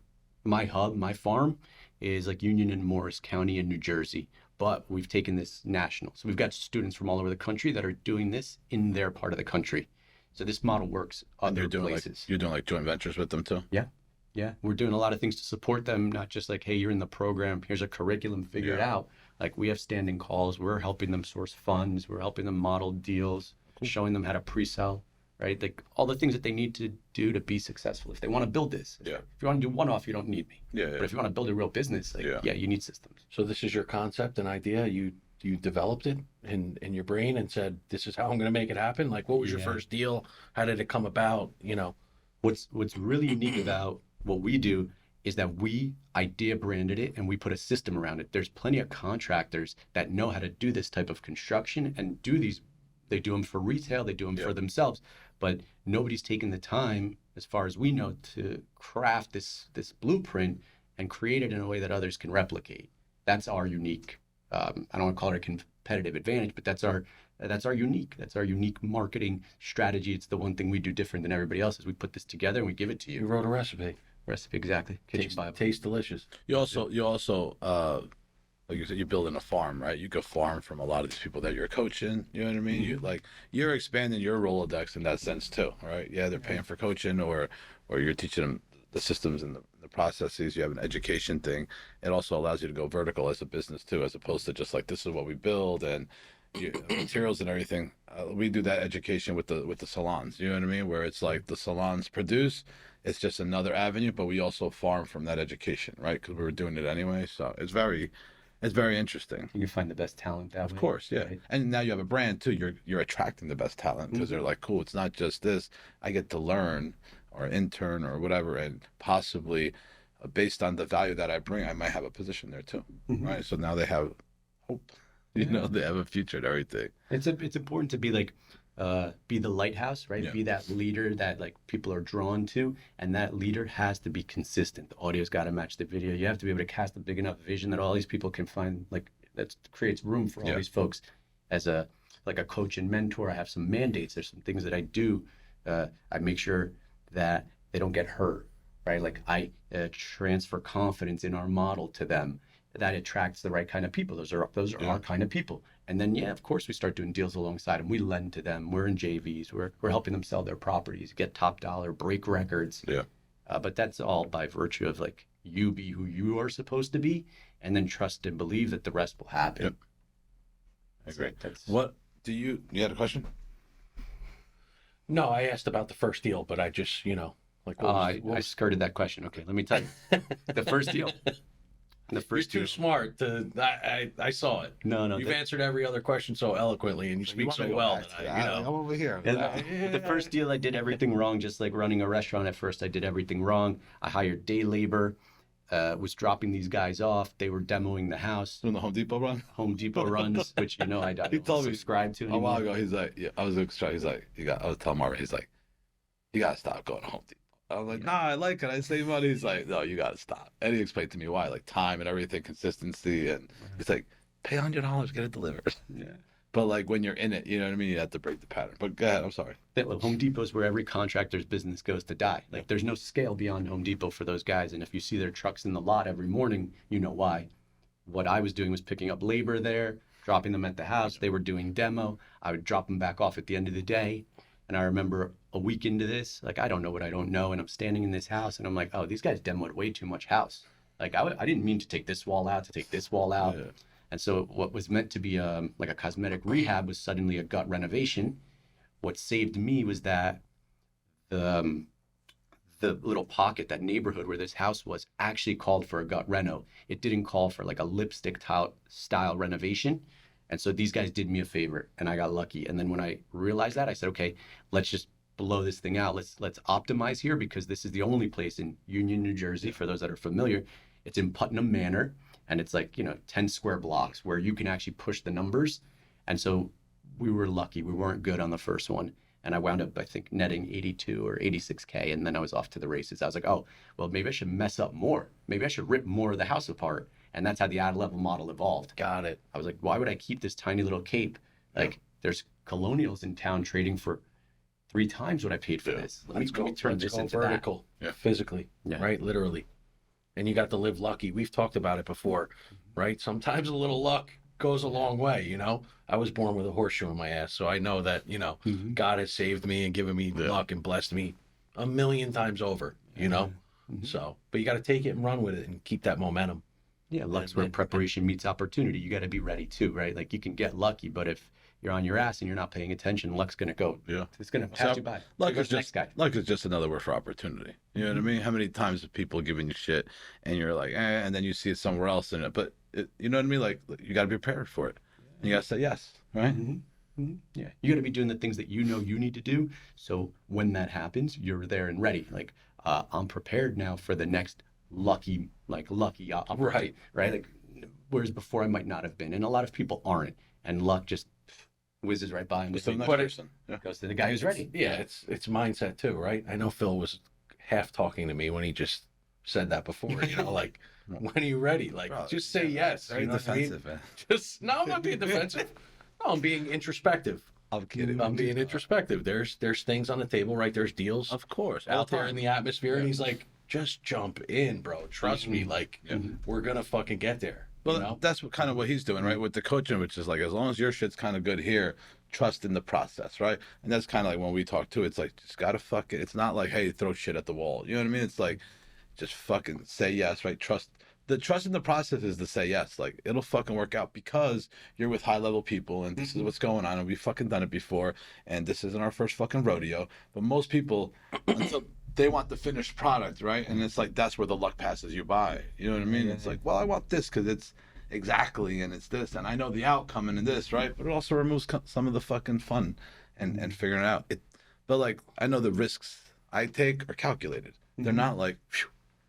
hub, my farm is like Union and Morris County in New Jersey. But we've taken this national. So we've got students from all over the country that are doing this in their part of the country. So this model works other places. You're doing like joint ventures with them too? Yeah. Yeah. We're doing a lot of things to support them, not just like, hey, you're in the program, here's a curriculum, figure it out. Like we have standing calls. We're helping them source funds. We're helping them model deals, showing them how to pre-sell, right? Like all the things that they need to do to be successful. If they want to build this, if you want to do one-off, you don't need me. But if you want to build a real business, like, you need systems. So this is your concept and idea. You developed it in your brain and said, this is how I'm going to make it happen. Like, what was your first deal? How did it come about? You know, what's really unique about what we do is that we idea branded it and we put a system around it. There's plenty of contractors that know how to do this type of construction and do these. They do them for retail, they do them for themselves, but nobody's taken the time, as far as we know, to craft this blueprint and create it in a way that others can replicate. That's our unique, I don't want to call it a competitive advantage, but that's our unique marketing strategy. It's the one thing we do different than everybody else is we put this together and we give it to you. You wrote a recipe. Exactly. Tastes delicious. You also like you said, you're building a farm, right? You go farm from a lot of these people that you're coaching. You know what I mean? Mm-hmm. You're expanding your Rolodex in that sense too, right? Yeah, they're paying for coaching, or you're teaching them the systems and the processes. You have an education thing. It also allows you to go vertical as a business too, as opposed to just like this is what we build and materials and everything. We do that education with the salons. You know what I mean? Where it's like the salons produce. It's just another avenue, but we also farm from that education, right? Because we were doing it anyway. So it's very interesting. You can find the best talent that way. Of course, yeah. Right? And now you have a brand too. You're attracting the best talent because they're like, cool, it's not just this. I get to learn or intern or whatever, and possibly based on the value that I bring, I might have a position there too, right? So now they have hope. You know, they have a future and everything. It's important to be like, be the lighthouse, right? Be that leader that like people are drawn to, and that leader has to be consistent. The audio's got to match the video. You have to be able to cast a big enough vision that all these people can find, like that creates room for all these folks. As a coach and mentor, I have some mandates. There's some things that I do. I make sure that they don't get hurt, right? Like I transfer confidence in our model to them. That attracts the right kind of people. Those are our kind of people. And then, of course, we start doing deals alongside them. We lend to them. We're in JVs. We're helping them sell their properties, get top dollar, break records. But that's all by virtue of like you be who you are supposed to be, and then trust and believe that the rest will happen. I agree. What do you had a question? No, I asked about the first deal, but I just, I skirted that question. Okay, let me tell you. The first deal. You're too smart to. I saw it. No. You've answered every other question so eloquently, and you speak so well that I'm over here. The first deal, I did everything wrong. Just like running a restaurant at first, I did everything wrong. I hired day labor. Was dropping these guys off. They were demoing the house. Doing the Home Depot run. Home Depot runs, which I don't subscribe to anymore. A while ago, he's like, I was like, I was telling Marvin, he's like, you gotta stop going to Home Depot. I was like, nah, I like it. I save money. He's like, no, you got to stop. And he explained to me why, like time and everything, consistency. And he's like, pay $100, get it delivered. But like when you're in it, you know what I mean? You have to break the pattern. But go ahead, I'm sorry. Home Depot is where every contractor's business goes to die. Like there's no scale beyond Home Depot for those guys. And if you see their trucks in the lot every morning, you know why. What I was doing was picking up labor there, dropping them at the house. They were doing demo. I would drop them back off at the end of the day. And I remember a week into this, like, I don't know what I don't know. And I'm standing in this house and I'm like, oh, these guys demoed way too much house. Like I didn't mean to take this wall out, Yeah. And so what was meant to be like a cosmetic rehab was suddenly a gut renovation. What saved me was that the little pocket, that neighborhood where this house was, actually called for a gut reno. It didn't call for like a lipstick style renovation. And so these guys did me a favor and I got lucky. And then when I realized that, I said, okay, let's just blow this thing out. Let's optimize here, because this is the only place in Union, New Jersey, for those that are familiar. It's in Putnam Manor, and it's like, 10 square blocks where you can actually push the numbers. And so we were lucky. We weren't good on the first one. And I wound up, I think, netting 82 or 86K. And then I was off to the races. I was like, oh, well, maybe I should mess up more. Maybe I should rip more of the house apart. And that's how the ad level model evolved. Got it. I was like, why would I keep this tiny little cape? Like, there's colonials in town trading for 3 times what I paid for this. Let me turn this into vertical, physically, right? Literally. And you got to live lucky. We've talked about it before, right? Sometimes a little luck goes a long way, I was born with a horseshoe in my ass, so I know that, God has saved me and given me luck and blessed me a million times over, So, but you got to take it and run with it and keep that momentum. Yeah, luck's where preparation meets opportunity. You got to be ready too, right? Like you can get lucky, but if you're on your ass and you're not paying attention, luck's going to go. Yeah. It's going to pass you by. Luck is just another word for opportunity. You know what I mean? How many times have people given you shit and you're like, and then you see it somewhere else in it. But you know what I mean? Like you got to be prepared for it. And you got to say yes, right? Yeah. You got to be doing the things that you know you need to do. So when that happens, you're there and ready. Like I'm prepared now for the next lucky opportunity, right? Like, whereas before I might not have been. And a lot of people aren't. And luck just whizzes right by him. Goes to the guy who's ready. Yeah, it's mindset too, right? I know Phil was half talking to me when he just said that before, like, when are you ready? Like, just say yes. Very defensive, man. I'm not being defensive. No, I'm being introspective. I'm kidding. I'm being introspective. There's things on the table, right? There's deals, of course, out there in the atmosphere, and he's like, just jump in, bro. Trust me. Like, we're gonna fucking get there. Well, that's kind of what he's doing, right? With the coaching, which is like, as long as your shit's kind of good here, trust in the process, right? And that's kind of like when we talk too, it's like, just gotta fucking, it's not like, hey, throw shit at the wall. You know what I mean? It's like, just fucking say yes, right? Trust in the process is to say yes. Like, it'll fucking work out because you're with high level people and this is what's going on and we've fucking done it before and this isn't our first fucking rodeo. But most people, until they want the finished product, right? And it's like, that's where the luck passes you by. You know what I mean? It's like, well, I want this because it's exactly, and it's this, and I know the outcome and this, right? But it also removes some of the fucking fun and figuring it out. But like, I know the risks I take are calculated. They're not like, phew,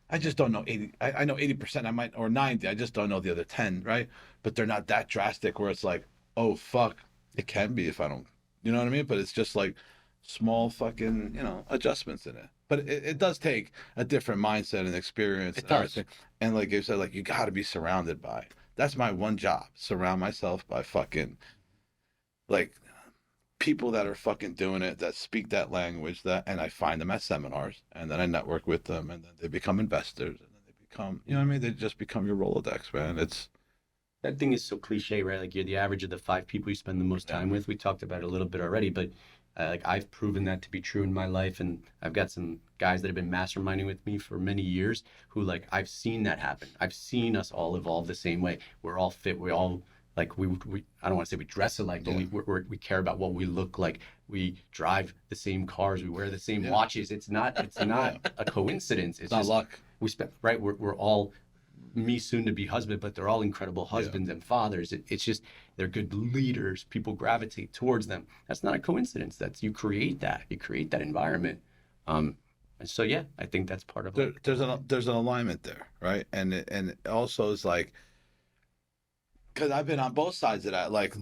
I just don't know 80. I know 80%, I might, or 90. I just don't know the other 10, right? But they're not that drastic where it's like, oh, fuck. It can be if I don't, you know what I mean? But it's just like small fucking, adjustments in it. But it does take a different mindset and experience. It does. And like you said, like, you got to be surrounded by. That's my one job. Surround myself by fucking, like, people that are fucking doing it, that speak that language, and I find them at seminars, and then I network with them, and then they become investors, and then they become, you know what I mean? They just become your Rolodex, man. That thing is so cliche, right? Like, you're the average of the 5 people you spend the most time with. We talked about it a little bit already, but like, I've proven that to be true in my life, and I've got some guys that have been masterminding with me for many years who, like, I've seen that happen. I've seen us all evolve the same way. We're all fit. We all, like, we I don't want to say we dress alike, but we care about what we look like. We drive the same cars. We wear the same watches. It's not a coincidence. It's not just luck. We spent, right? We're all, me soon to be husband, but they're all incredible husbands and fathers. It's just, they're good leaders. People gravitate towards them. That's not a coincidence. You create that environment. And so, yeah, I think that's part of it. There's an alignment there, right? And it also is like, because I've been on both sides of that, like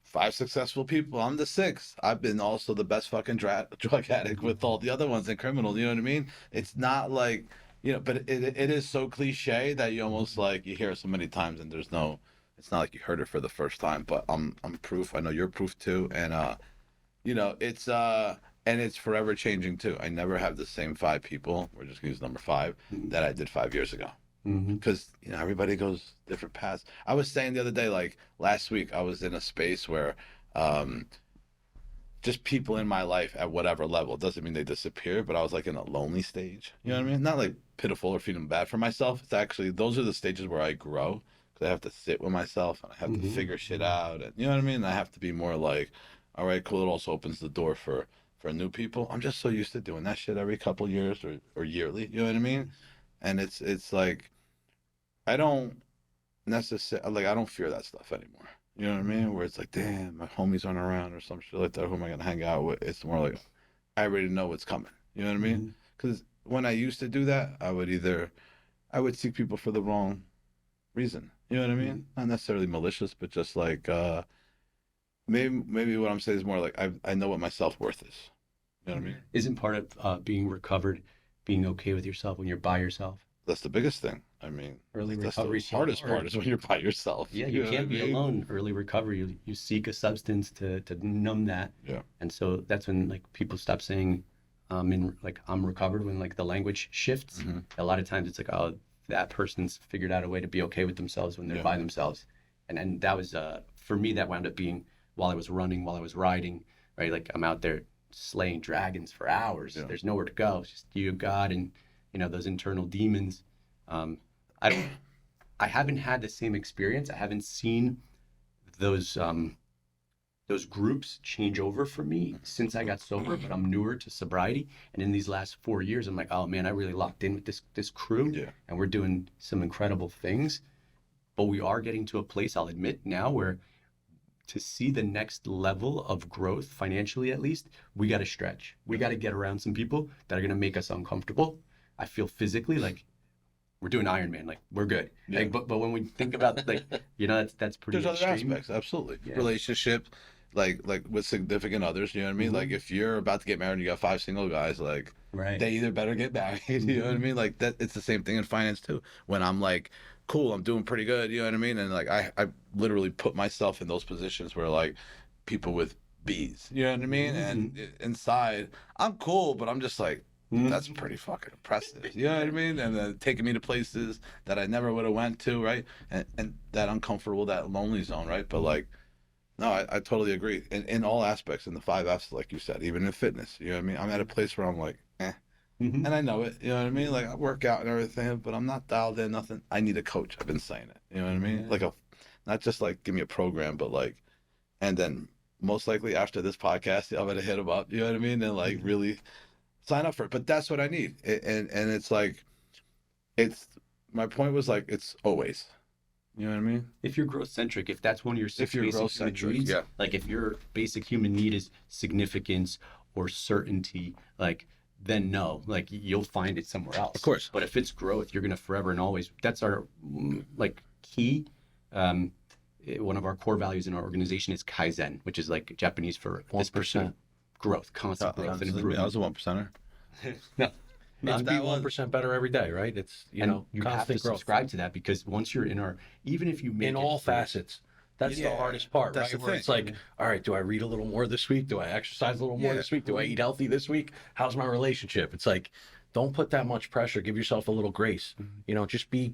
5 successful people. I'm the 6th. I've been also the best fucking drug addict with all the other ones and criminal. You know what I mean? It's not like, but it is so cliche that you almost, like, you hear it so many times and there's no it's not like you heard it for the first time, but I'm proof. I know you're proof too. And you know, it's and it's forever changing too. I never have the same 5 people, we're just gonna use number 5, that I did 5 years ago. Because you know, everybody goes different paths. I was saying the other day, like last week, I was in a space where just people in my life at whatever level, it doesn't mean they disappear, but I was like in a lonely stage. You know what I mean? Not like pitiful or feeling bad for myself. It's actually, those are the stages where I grow, because I have to sit with myself and I have to figure shit out. And you know what I mean? I have to be more like, all right, cool. It also opens the door for new people. I'm just so used to doing that shit every couple years or yearly. You know what I mean? And it's like, I don't necessarily, like, I don't fear that stuff anymore. You know what I mean? Where it's like, damn, my homies aren't around or some shit like that. Who am I going to hang out with? It's more like, I already know what's coming. You know what I mean? Because when I used to do that, I would seek people for the wrong reason. You know what I mean? Not necessarily malicious, but just like, maybe what I'm saying is more like, I know what my self-worth is. You know what I mean? Isn't part of being recovered, being okay with yourself when you're by yourself? That's the biggest thing. I mean, Early that's recovery the hardest part is when you're by yourself. Yeah, you can't be alone. Early recovery, you seek a substance to numb that. Yeah. And so that's when like people stop saying, I'm recovered, when like the language shifts. A lot of times it's like, oh, that person's figured out a way to be okay with themselves when they're by themselves. And that was for me, that wound up being while I was running, while I was riding, right? Like I'm out there slaying dragons for hours. There's nowhere to go. It's just you, God, and you know, those internal demons. I haven't had the same experience. I haven't seen those groups change over for me since I got sober, but I'm newer to sobriety. And in these last 4 years, I'm like, oh man, I really locked in with this crew, and we're doing some incredible things. But we are getting to a place, I'll admit now, where to see the next level of growth, financially at least, we got to stretch. We got to get around some people that are going to make us uncomfortable. I feel physically like we're doing Ironman, like we're good. Like, but when we think about like, you know, that's pretty There's extreme. other aspects, absolutely. Relationships, like with significant others, you know what I mean? Like if you're about to get married and you got 5 single guys, like they either better get married, you know what I mean? Like that, it's the same thing in finance too. When I'm like, cool, I'm doing pretty good, you know what I mean? And like I literally put myself in those positions where like people with B's, you know what I mean? And inside, I'm cool, but I'm just like, that's pretty fucking impressive. You know what I mean? And then taking me to places that I never would have went to, right? And that uncomfortable, that lonely zone, right? But like, no, I totally agree. In all aspects, in the 5 F's, like you said, even in fitness, you know what I mean? I'm at a place where I'm like, and I know it, you know what I mean? Like I work out and everything, but I'm not dialed in, nothing. I need a coach. I've been saying it, you know what I mean? Like not just like give me a program, but like, and then most likely after this podcast, I'm gonna hit him up, you know what I mean? And like really sign up for it. But that's what I need. And it's like, my point was like, it's always, you know what I mean? If you're growth centric, if that's one of your 6 basic human needs, like if your basic human need is significance or certainty, like then no, like you'll find it somewhere else. Of course. But if it's growth, you're gonna forever and always. That's our like key. One of our core values in our organization is Kaizen, which is like Japanese for 1% growth, constant growth, and improvement. I was a 1%er. No. It's be 1% better every day, right? It's, you know, you constant have to growth. Subscribe to that, because once you're in our, even if you make in it all facets, that's the hardest part, that's right? the Where thing. it's like, all right, do I read a little more this week? Do I exercise a little more this week? Do I eat healthy this week? How's my relationship? It's like, don't put that much pressure. Give yourself a little grace. You know, just be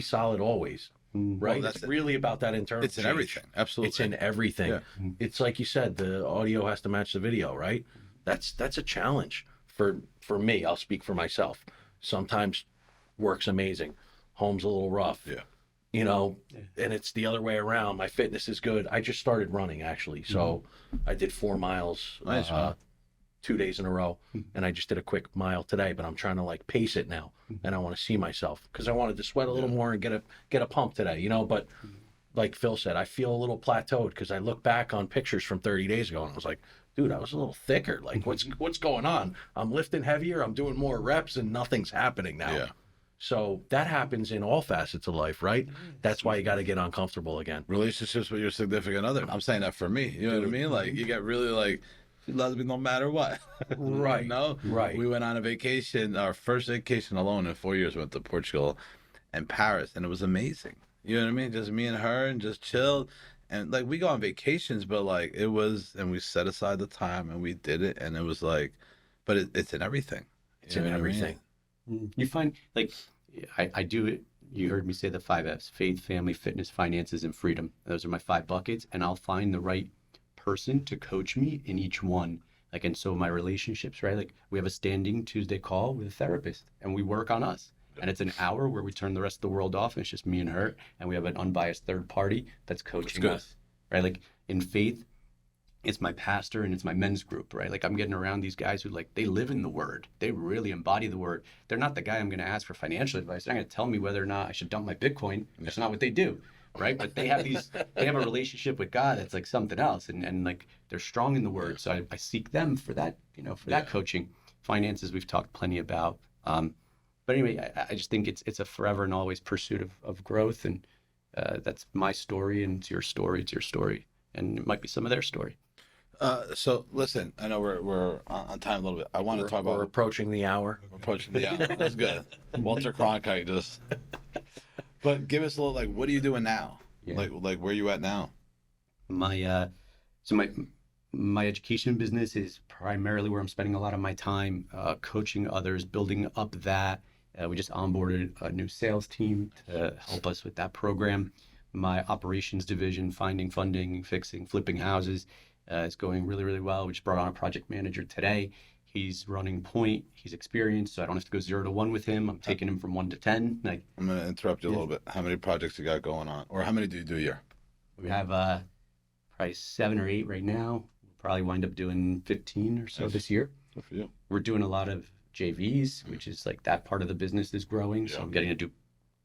solid always. Right? Well, it's really about that internal It's in change. everything. Absolutely. It's in everything. Yeah. It's like you said, the audio has to match the video, right? That's a challenge for me. I'll speak for myself. Sometimes work's amazing. Home's a little rough. Yeah. You know, and it's the other way around. My fitness is good. I just started running actually. So I did 4 miles 2 days in a row, and I just did a quick mile today, but I'm trying to like pace it now, and I want to see myself because I wanted to sweat a little more and get a pump today, you know. But like Phil said, I feel a little plateaued because I look back on pictures from 30 days ago and I was like, dude, I was a little thicker. Like what's going on? I'm lifting heavier, I'm doing more reps, and nothing's happening now. Yeah. So that happens in all facets of life, right? That's why you got to get uncomfortable again. Relationships with your significant other. I'm saying that for me. You know what I mean? Like you get really like, she loves me no matter what. Right. No? Right. We went on a vacation, our first vacation alone in 4 years, went to Portugal and Paris, and it was amazing. You know what I mean? Just me and her, and just chill. And like we go on vacations, but like it was, and we set aside the time and we did it, and it was like, but it's in everything. It's in everything. You find like I do it. You heard me say the 5 F's: faith, family, fitness, finances, and freedom. Those are my 5 buckets, and I'll find the right person to coach me in each one. Like, and so my relationships, right? Like we have a standing Tuesday call with a therapist, and we work on us. And it's an hour where we turn the rest of the world off, and it's just me and her, and we have an unbiased third party that's coaching us, right? Like in faith, it's my pastor and it's my men's group, right? Like I'm getting around these guys who like, they live in the word. They really embody the word. They're not the guy I'm going to ask for financial advice. They're not going to tell me whether or not I should dump my Bitcoin. That's not what they do, right? But they have they have a relationship with God that's like something else. And like, they're strong in the word. So I seek them for that, for that coaching. Finances, we've talked plenty about. But anyway, I just think it's a forever and always pursuit of growth. And that's my story, and it's your story. It's your story. And it might be some of their story. So listen, I know we're on time a little bit. I want to talk about. We're approaching the hour. We're approaching the hour. That's good. Walter Cronkite just. But give us a little, like, what are you doing now? Yeah. Like where you at now? My my education business is primarily where I'm spending a lot of my time, coaching others, building up that. We just onboarded a new sales team to help us with that program. My operations division, finding funding, fixing, flipping houses, is going really, really well. We just brought on a project manager today. He's running point. He's experienced, so I don't have to go 0 to 1 with him. I'm taking him from 1 to 10. I'm going to interrupt you a little bit. How many projects you got going on? Or how many do you do a year? We have probably 7 or 8 right now. We'll probably wind up doing 15 or so this year. Good for you. We're doing a lot of JVs, which is like that part of the business is growing. So I'm getting to do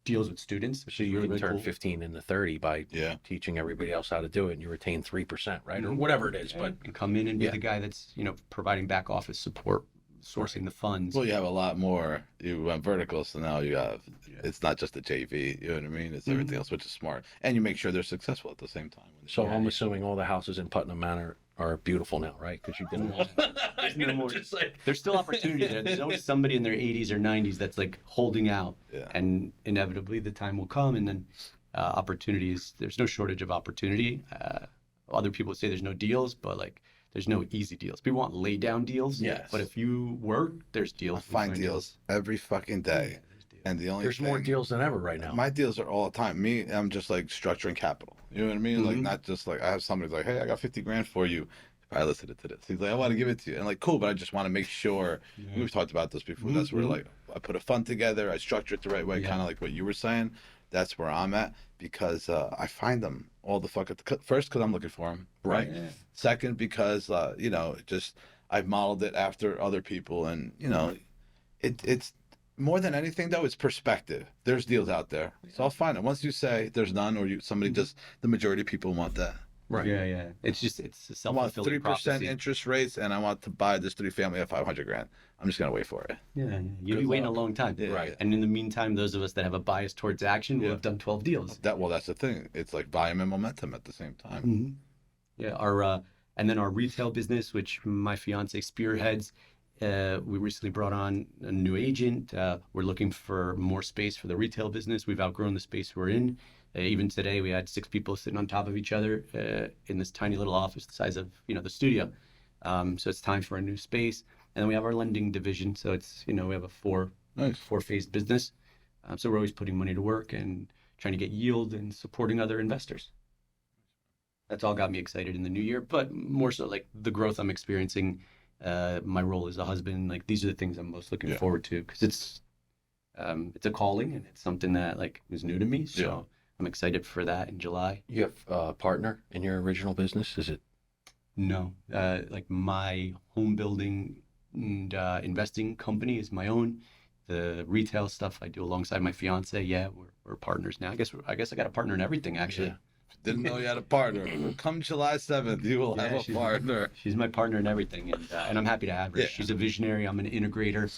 deals with students. So you can turn 15 into 30 by teaching everybody else how to do it, and you retain 3%, right? Or whatever it is. But and come in and be the guy that's, providing back office support, sourcing the funds. Well, you have a lot more. You went vertical, so now you have, it's not just the JV, you know what I mean? It's everything else, which is smart. And you make sure they're successful at the same time. So I'm assuming all the houses in Putnam Manor are beautiful now, right? Because you did them all. There's still opportunity there. There's always somebody in their 80s or 90s that's like holding out, and inevitably the time will come, and then opportunities. There's no shortage of opportunity. Other people say there's no deals, but like there's no easy deals. People want lay down deals. Yes. But if you work, there's deals. I find deals every fucking day. And there's more deals than ever right now. My deals are all the time. I'm just like structuring capital. You know what I mean? Like not just like I have somebody like, hey, I got 50 grand for you. If I listened to this, he's like, I want to give it to you, and like, cool, but I just want to make sure. We've talked about this before. That's where like I put a fund together, I structure it the right way, kind of like what you were saying. That's where I'm at because I find them all the fuck first because I'm looking for them, right? Yeah. Second because just I've modeled it after other people, and it's. More than anything, though, it's perspective. There's deals out there, so I'll find it. Once you say there's none, or somebody just the majority of people want that. Right. Yeah. It's a self-fulfilling prophecy. 3% interest rates, and I want to buy this 3-family at 500 grand. I'm just gonna wait for it. Yeah. You'll be waiting a long time. Yeah, right. And in the meantime, those of us that have a bias towards action will have done 12 deals. That's the thing. It's like volume and momentum at the same time. Yeah. And then our retail business, which my fiance spearheads. We recently brought on a new agent. We're looking for more space for the retail business. We've outgrown the space we're in. Even today, we had 6 people sitting on top of each other in this tiny little office the size of the studio. So it's time for a new space. And then we have our lending division. So it's we have a 4-phase business. So we're always putting money to work and trying to get yield and supporting other investors. That's all got me excited in the new year. But more so like the growth I'm experiencing. My role as a husband, like these are the things I'm most looking forward to because it's a calling and it's something that like was new to me. So I'm excited for that in July. You have a partner in your original business? Is it? No, like my home building and investing company is my own. The retail stuff I do alongside my fiance. Yeah, we're partners now. I guess I got a partner in everything actually. Yeah. Didn't know you had a partner. Come July 7th, you will have a partner. She's my partner in everything, and I'm happy to have her. Yeah. She's a visionary. I'm an integrator.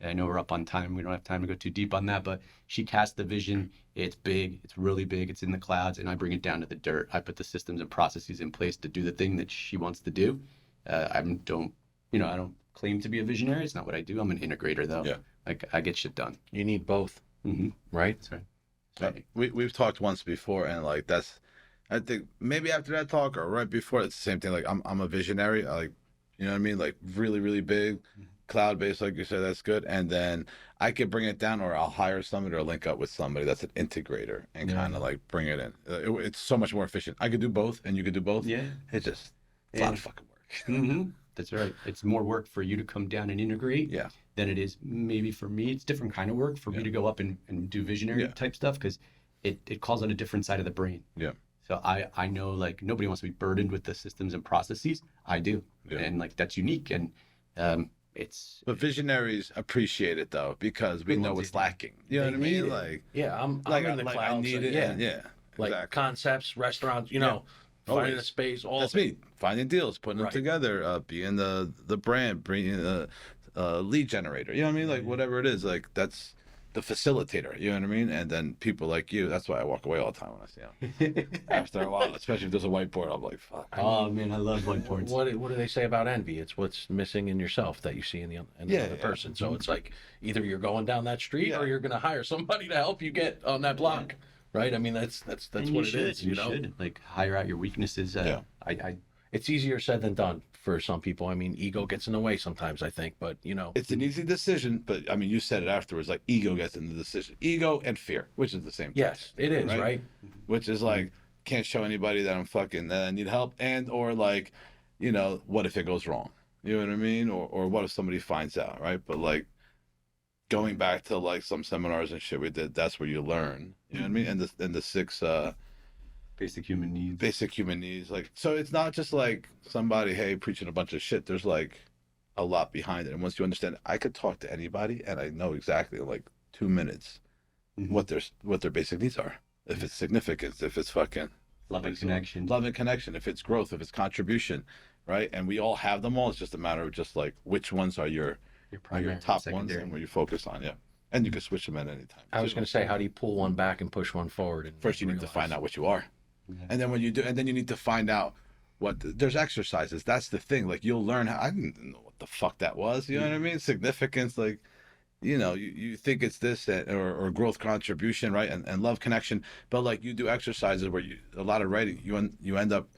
I know we're up on time. We don't have time to go too deep on that, but she cast the vision. It's big. It's really big. It's in the clouds, and I bring it down to the dirt. I put the systems and processes in place to do the thing that she wants to do. I don't claim to be a visionary. It's not what I do. I'm an integrator, though. Yeah. Like I get shit done. You need both, right? That's right. We've talked once before, and like that's, I think maybe after that talk or right before, it's the same thing. Like I'm a visionary. I like, you know what I mean? Like really, really big, cloud based, like you said, that's good. And then I could bring it down, or I'll hire somebody or link up with somebody that's an integrator and kind of like bring it in. It's so much more efficient. I could do both, and you could do both. Yeah. It's just a lot of fucking work. That's right. It's more work for you to come down and integrate Yeah. than it is maybe for me. It's different kind of work for me to go up and do visionary type stuff, because it calls on a different side of the brain. Yeah. So I know, like, nobody wants to be burdened with the systems and processes. I do. Yeah. And like that's unique, and it's But visionaries appreciate it though, because we know what's lacking. You know what I need mean? it. Like, Yeah, I'm like in the like, clouds. I need it. Yeah, Yeah. like Exactly. concepts, restaurants, you know, finding a space. All That's of it. me finding deals, putting them Right. together, being the brand, bringing the lead generator. You know what I mean? Like whatever it is, like that's the facilitator. You know what I mean? And then people like you. That's why I walk away all the time when I see them. After a while, especially if there's a whiteboard, I'm like, fuck. oh man, I love whiteboards. What do they say about envy? It's what's missing in yourself that you see in the other person. So it's like either you're going down that street or you're going to hire somebody to help you get on that block, right? I mean, that's And what you it is. You You know, should like hire out your weaknesses. it's easier said than done for some people. I mean, ego gets in the way sometimes, I think, but you know, It's an easy decision, but I mean, you said it afterwards. Like ego gets in the decision. Ego and fear, which is the same thing. yes, it is, right? Which is like, can't show anybody that I'm fucking that I need help, and or like, you know, what if it goes wrong? You know what I mean? Or what if somebody finds out, right? But like, going back to like some seminars and shit we did, that's where you learn. You know what I mean? And the 6 basic human needs. basic human needs. Like, so it's not just like somebody, hey, preaching a bunch of shit. There's like a lot behind it. And once you understand, I could talk to anybody and I know exactly in like 2 minutes what their basic needs are. If it's significance, if it's fucking Love and connection. love and connection, if it's growth, if it's contribution, right? And we all have them all. It's just a matter of just like which ones are your primary, top ones secondary. and where you focus on. Yeah. And you can switch them at any time. I was going to say, how do you pull one back and push one forward? And First, you need to realize- find out what you are. And then when you do, and then you need to find out there's exercises. That's the thing. Like you'll learn how, I didn't know what the fuck that was. You know what I mean? Significance, like, you know, you think it's this or growth contribution, right? And love connection. But like you do exercises where a lot of writing, you end up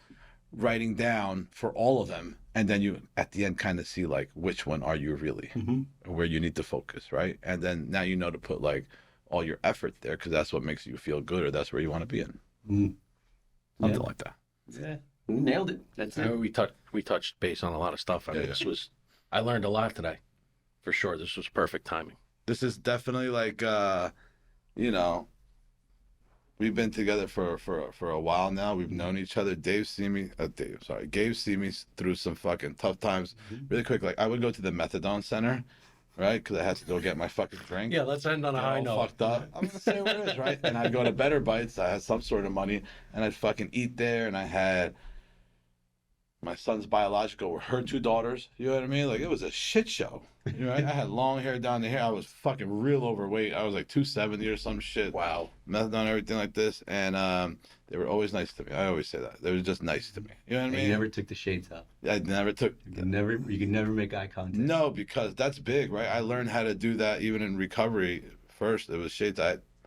writing down for all of them. And then you, at the end, kind of see like, which one are you really, where you need to focus, right? And then now you know to put like all your effort there because that's what makes you feel good or that's where you want to be in. Something like that. Yeah, nailed it. That's I it. mean, we touched base on a lot of stuff. I mean, I learned a lot today, for sure. This was perfect timing. This is definitely like, you know, we've been together for a while now. We've known each other. Gabe see me through some fucking tough times. Really quick, like I would go to the methadone center, right? Because I had to go get my fucking drink. Yeah, let's end on a high All note. fucked up. I'm gonna say what it is, right? And I'd go to Better Bites. I had some sort of money, and I'd fucking eat there. And I had my son's biological were her 2 daughters. You know what I mean? Like it was a shit show. You know, I had long hair down to here. I was fucking real overweight. I was like 270 or some shit. Wow. Methadone, everything like this, and they were always nice to me. I always say that they were just nice to me. You know what I mean? You never took the shades off. I never took. You could never make eye contact. No, because that's big, right? I learned how to do that even in recovery. First, it was shades.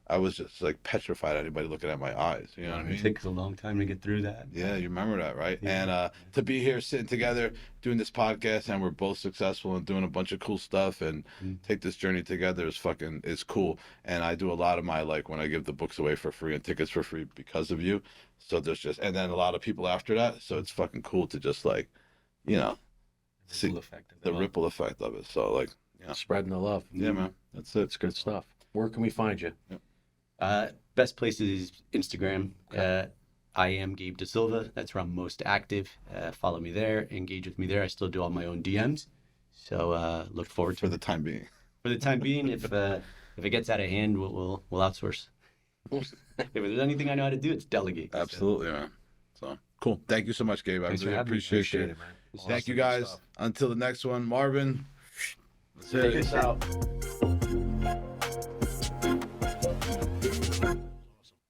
I was just like petrified of anybody looking at my eyes. You know what I mean? It takes a long time to get through that. Yeah, you remember that, right? Yeah. And to be here sitting together doing this podcast and we're both successful and doing a bunch of cool stuff and take this journey together is cool. And I do a lot of my, like when I give the books away for free and tickets for free because of you. So there's just, and then a lot of people after that. So it's fucking cool to just like, you know, see the ripple effect of it. So like, you know. Spreading the love. Yeah, man. That's it. It's good stuff. Where can we find you? Best place is Instagram. I am Gabe DeSilva. That's where I'm most active. Follow me there. Engage with me there. I still do all my own DMs. So look forward to For the time being. For the time being, if it gets out of hand, we'll outsource. If there's anything I know how to do, it's delegate. Absolutely, man. So cool. Thank you so much, Gabe. Thanks I for really having me. appreciate it. man. Thank you guys. Until the next one, Marvin. Take us out.